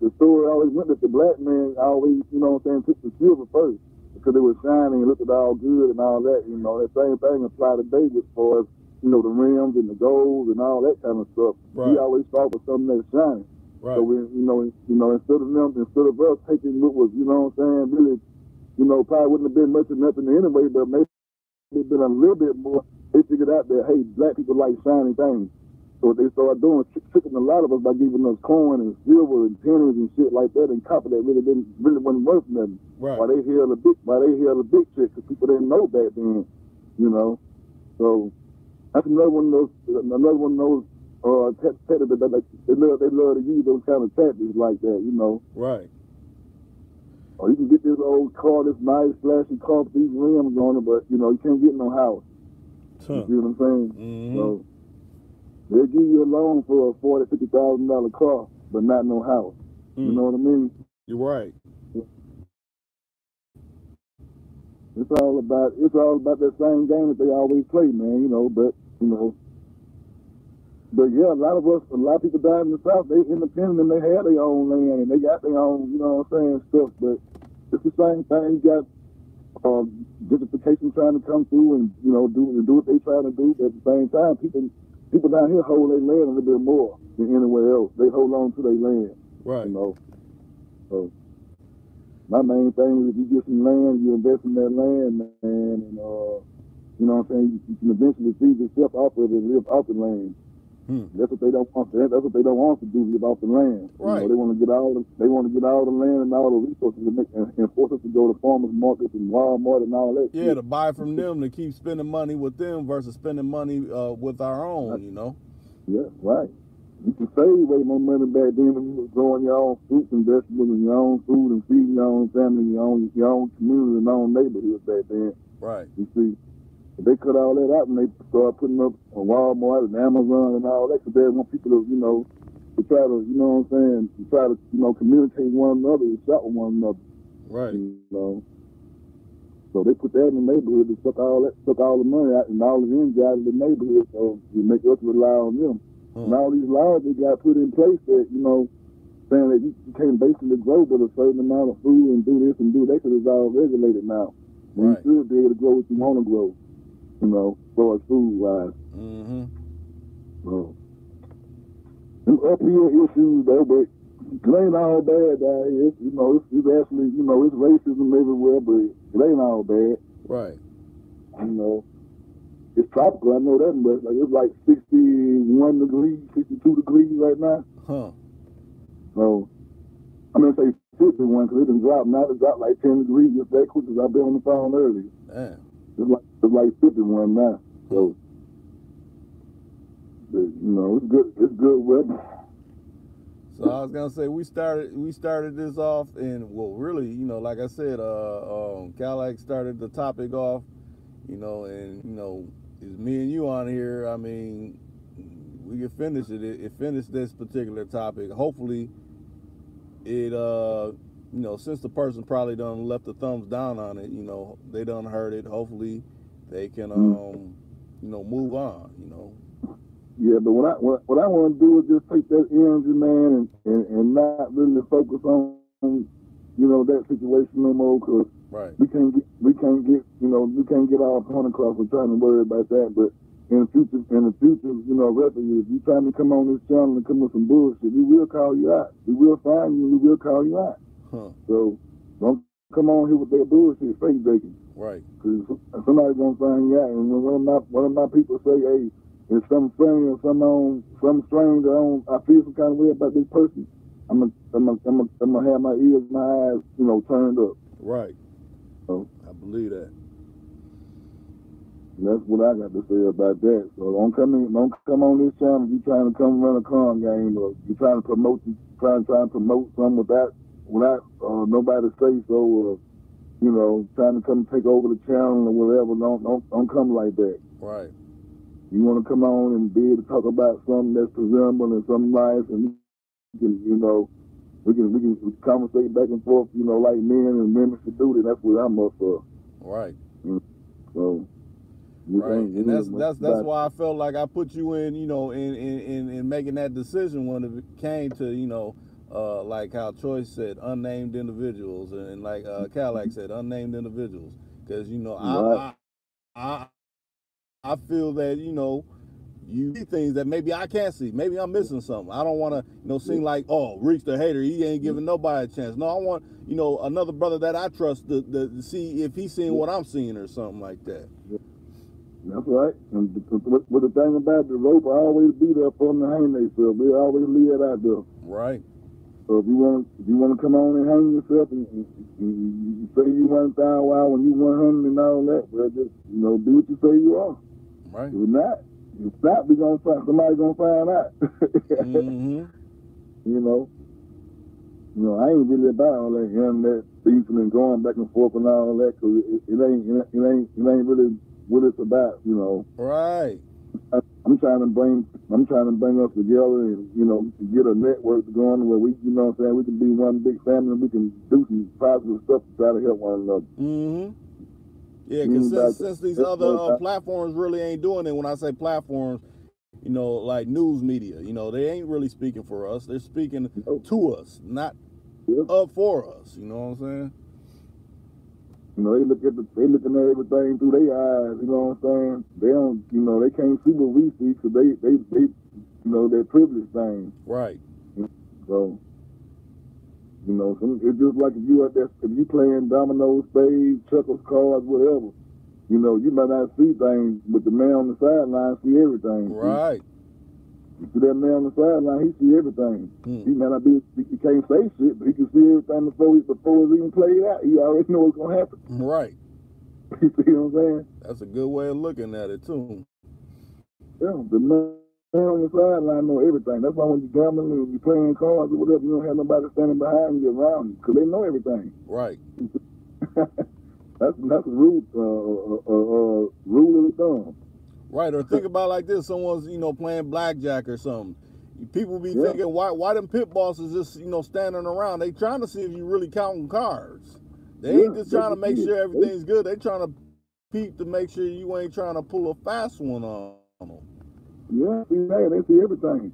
The story always went that the black man always, you know what I'm saying, took the silver first because it was shining and looked all good and all that. You know, that same thing applied today as far as, you know, the rims and the gold and all that kind of stuff. Right. He always fought for something that's shining. Right. So we, instead of us taking what was, you know what I'm saying, really, you know, probably wouldn't have been much of nothing anyway, but maybe it'd been a little bit more. They figured out that, hey, black people like shiny things. So what they started doing was tricking a lot of us by giving us coin and silver and pennies and shit like that and copper that really wasn't worth nothing. Right. While they held a big check because people didn't know back then, you know. So that's another one of those tactics that they love to use those kind of tactics like that, you know. Right. Or you can get this old car, this nice flashy car with these rims on it, but you know you can't get no house. You see what I'm saying? Mm-hmm. So they'll give you a loan for a $40,000, $50,000 car, but not no house. You know what I mean? You're right. It's all about that same game that they always play, man. But yeah, a lot of people down in the South, they independent and they have their own land and they got their own, you know what I'm saying, stuff. But it's the same thing. You got gentrification trying to come through and do what they trying to do. But at the same time, people down here hold their land a little bit more than anywhere else. They hold on to their land, right? So my main thing is if you get some land, you invest in that land, man, and you know what I'm saying, you can eventually feed yourself off of it and live off the land. That's what they don't want. That's what they don't want to do, live off the land. Right. They want to get all the land and all the resources and force us to go to farmers markets and Walmart and all that. Yeah, to buy from them, to keep spending money with them versus spending money with our own. Yeah, right. You can save way more money back then when you was growing your own fruits and vegetables and your own food and feeding your own family, your own community and your own neighborhood back then. Right. You see, they cut all that out and they start putting up on Walmart and Amazon and all that because they want people to, to try to, to try to, communicate with one another and shop with one another. Right. So they put that in the neighborhood and took all the money out and all the energy out of the neighborhood, so you make us rely on them. And all these laws they got put in place that, saying that you can't basically grow but a certain amount of food and do this and do that because it's all regulated now. Right. You should be able to grow what you want to grow, as far as food-wise. So, them uphill issues, though, but it ain't all bad down here. It's actually, it's racism everywhere, but it ain't all bad. Right. It's tropical, I know that, but it's like 61 degrees, 62 degrees right now. So, I'm going to say 51 because it done dropped. Now it's dropped like 10 degrees just that quick because I've been on the phone earlier. Damn. It's like 51 now. So, but, it's good weather. So I was gonna say we started this off, and really, like I said, Cadillac started the topic off, and it's me and you on here. I mean, we can finish it. It finished this particular topic. Hopefully, it since the person probably done left the thumbs down on it, they done heard it. Hopefully, they can move on. Yeah, but what I want to do is just take that energy, man, and not really focus on that situation no more because right. we can't get our point across. We're trying to worry about that, but in the future, rest of you, if you trying to come on this channel and come with some bullshit, we will call you out. We will find you. We will call you out. So don't come on here with that bullshit, fake breaking. Right. Because somebody's gonna find you out, and one of my people say, hey. If something funny or something strange or I feel some kind of way about this person, I'm gonna have my ears, my eyes, turned up. Right. So I believe that. That's what I got to say about that. So don't come on this channel if you trying to come run a con game or you trying to promote something without nobody say so or trying to come take over the channel or whatever. Don't come like that. Right. You want to come on and be able to talk about something that's presentable and something nice, and we can conversate back and forth, like men and women should do. That's what I'm up for. Right. So. Right, and that's why I felt like I put you in, in making that decision when it came to, like how Choice said, unnamed individuals, and like Cadillac said, unnamed individuals, because I feel that, you see things that maybe I can't see. Maybe I'm missing something. I don't want to, seem like, Reach the hater. He ain't giving nobody a chance. No, I want, another brother that I trust to see if he's seeing what I'm seeing or something like that. That's right. And with the thing about the rope, I always be there for them to hang themselves. They always leave it out there. Right. So if you want to come on and hang yourself and you say you 1,000 while when you 100 and all that, well, just be what you say you are. Right. If not, somebody's gonna find out. I ain't really about all that internet beefing and going back and forth and all that because it ain't really what it's about. Right. I'm trying to bring us together and, you know, to get a network going where we, you know what I'm saying, we can be one big family and we can do some positive stuff to try to help one another. Mm-hmm. Yeah, because since these other platforms really ain't doing it, when I say platforms, you know, like news media, you know, they ain't really speaking for us. They're speaking to us, not for us. You know what I'm saying? You know, they looking at everything through their eyes. You know what I'm saying? They don't, you know, they can't see what we see because they, you know, they're privileged things. Right. So, you know, it's just like if you playing dominoes, spades, checkers, cards, whatever. You know, you might not see things, but the man on the sideline see everything. Right. You see that man on the sideline, he see everything. He may not be, he can't say shit, but he can see everything before it's even played out. He already know what's gonna happen. Right. You see what I'm saying? That's a good way of looking at it too. Yeah, the man on the sideline know everything. That's why when you gambling and you playing cards or whatever, you don't have nobody standing behind you around you because they know everything. Right. That's a rule of thumb. Right, or think about it like this: someone's, you know, playing blackjack or something. People be thinking, why them pit bosses just, you know, standing around? They trying to see if you really counting cards. They ain't just trying to make sure everything's good. They trying to peep to make sure you ain't trying to pull a fast one on them. Yeah, they see everything.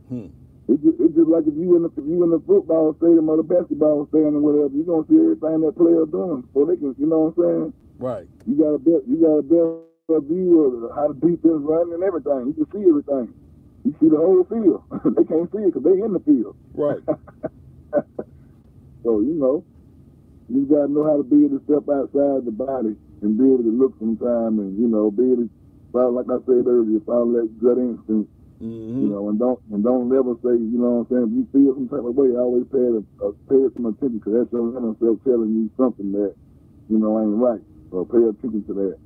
It's just like if you in the football stadium or the basketball stadium or whatever, you're gonna see everything that player doing, so they can, you know what I'm saying? Right. You got a better view of how the defense running and everything. You can see everything. You see the whole field. They can't see it because they in the field. Right. So, you know, you gotta know how to be able to step outside the body and be able to look sometime and, you know, be able to follow, like I said earlier, follow that gut instinct. You know, and don't never say, you know what I'm saying, if you feel some type of way, always pay some attention, because that's your inner self telling you something that, you know, ain't right. So pay attention to that.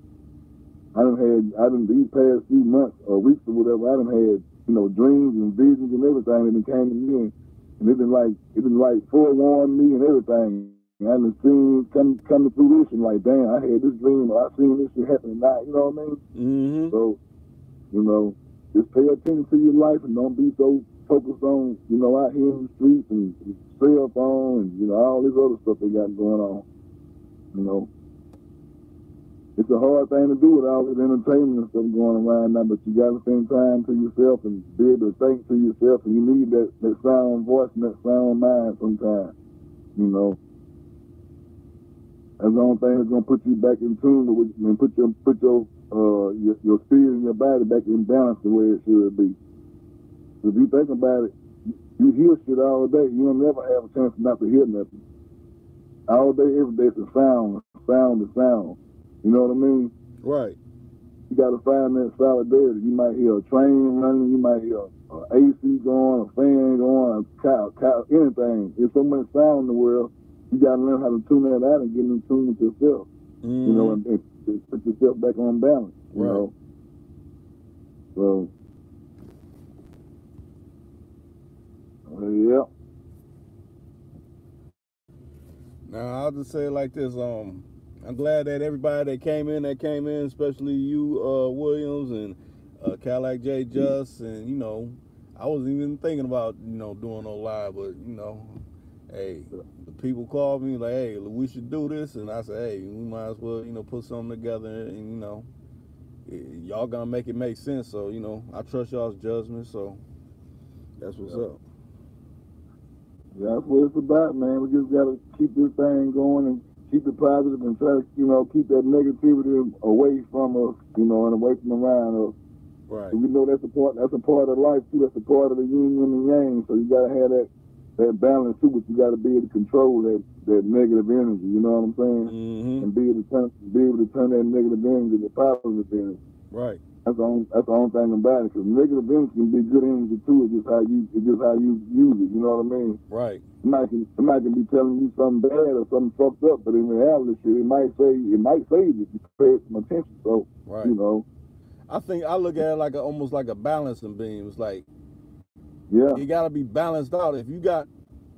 These past few months or weeks or whatever, I done had, you know, dreams and visions and everything that came to me, and it been like forewarned me and everything. And I done seen come to fruition, like, damn, I had this dream, or I seen this shit happening now, you know what I mean? So, you know, just pay attention to your life and don't be so focused on, you know, out here in the streets and cell phone and, you know, all this other stuff they got going on. You know, it's a hard thing to do with all this entertainment and stuff going around now, but you got to spend time to yourself and be able to think to yourself, and you need that sound voice and that sound mind sometimes, you know. That's the only thing that's gonna put you back in tune with, and put your spirit and your body back in balance the way it should be. So if you think about it, you hear shit all day. You will never have a chance not to hear nothing. All day, every day, it's a sound to sound. You know what I mean? Right. You got to find that solidarity. You might hear a train running. You might hear an AC going, a fan going, a cow, anything. There's so much sound in the world. You got to learn how to tune that out and get in tune with yourself. You know, and put yourself back on balance. You know. So, yeah. Now I'll just say it like this: I'm glad that everybody that came in, especially you, Williams, and CadillacJayJust, and, you know, I wasn't even thinking about, you know, doing no live, but, you know, hey, the people called me like, hey, we should do this, and I said, hey, we might as well, you know, put something together, and, you know, y'all gonna make it make sense. So, you know, I trust y'all's judgment, so that's what's up. Yeah, that's what it's about, man. We just gotta keep this thing going and keep it positive and try to, you know, keep that negativity away from us, you know, and away from around us. Right. So we know that's a part of life too. That's a part of the yin and the yang. So you gotta have that balance too, but you gotta be able to control that negative energy. You know what I'm saying? And be able to turn that negative energy to positive energy. Right. That's the only thing about it. Because negative energy can be good energy too. It's just how you use it. You know what I mean? Right. Somebody can be telling you something bad or something fucked up, but in reality, shit, it might save you if you pay some attention. So, you know. I think I look at it like almost like a balancing beam. It's like, you got to be balanced out. If you got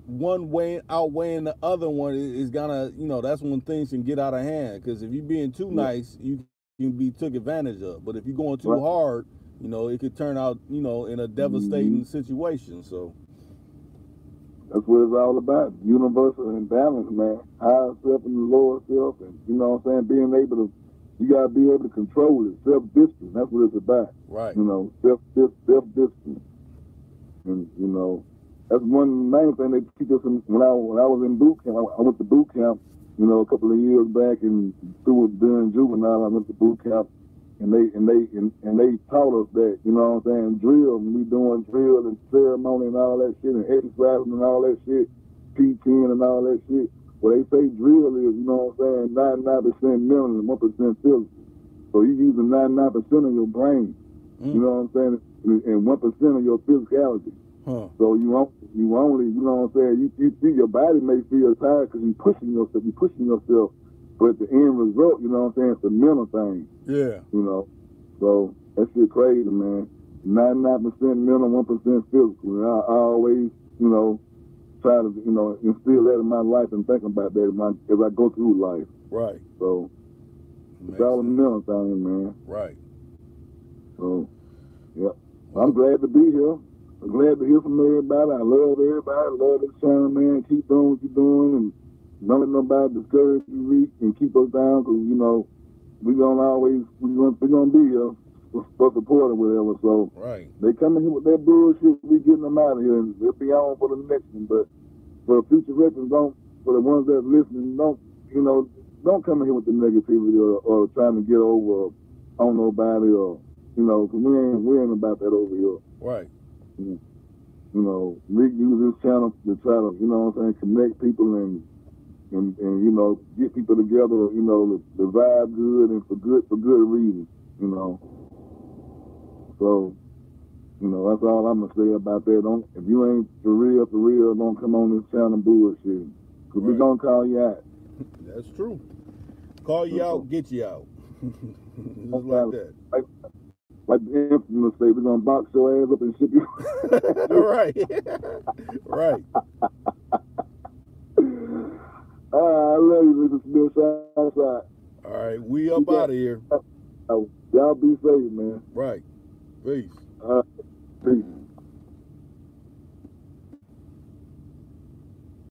one way outweighing the other one, it's gonna, you know, that's when things can get out of hand. Because if you're being too nice, you can be took advantage of. But if you're going too hard, you know, it could turn out, you know, in a devastating situation. So that's what it's all about. Universal and balance, man. Higher self and the lower self, and you know what I'm saying, being able to, you gotta be able to control it. Self-discipline, that's what it's about. right. You know, self-discipline. And you know, that's one main thing they teach us when I was in boot camp. I went to boot camp, you know, a couple of years back, and during juvenile, I went to boot camp, and they taught us that, you know what I'm saying, drill, when we doing drill and ceremony and all that shit, and exercising and all that shit, P10 and all that shit. Well, they say drill is, you know what I'm saying, 99% mental and 1% physical. So you're using 99% of your brain, you know what I'm saying, and 1% of your physicality. Huh. So you only, you know what I'm saying, you see your body may feel tired because you're pushing yourself, but the end result, you know what I'm saying, it's a mental thing. Yeah. You know, so that shit crazy, man. 99% mental, 1% physical. And I always, you know, try to, you know, instill that in my life and think about that as I go through life. Right. So it's all a mental thing, man. Right. So, yeah. I'm glad to be here. I'm glad to hear from everybody. I love everybody. I love this channel, man. Keep doing what you're doing, and don't let nobody discourage you, Reek, and keep us down, because, you know, we're gonna be here for support or whatever. So right. They come in here with that bullshit, we getting them out of here, and they'll be on for the next one. But for future records, for the ones that's listening, don't come in here with the negativity or trying to get over on nobody, or, you know, because we ain't about that over here. Right. You know, Rick uses this channel to try to, you know what I'm saying, connect people and you know, get people together, you know, to vibe good and for good reasons, you know. So, you know, that's all I'm gonna say about that. If you ain't for real, don't come on this channel bullshit, because we gonna call you out. That's true. Call you out, get you out. Just like that. Like the infamous say, we're gonna box your ass up and ship you. Right. Right. I love you, Mr. Smith. Outside. All right, we up out of here. Y'all be safe, man. Right. Peace. Peace.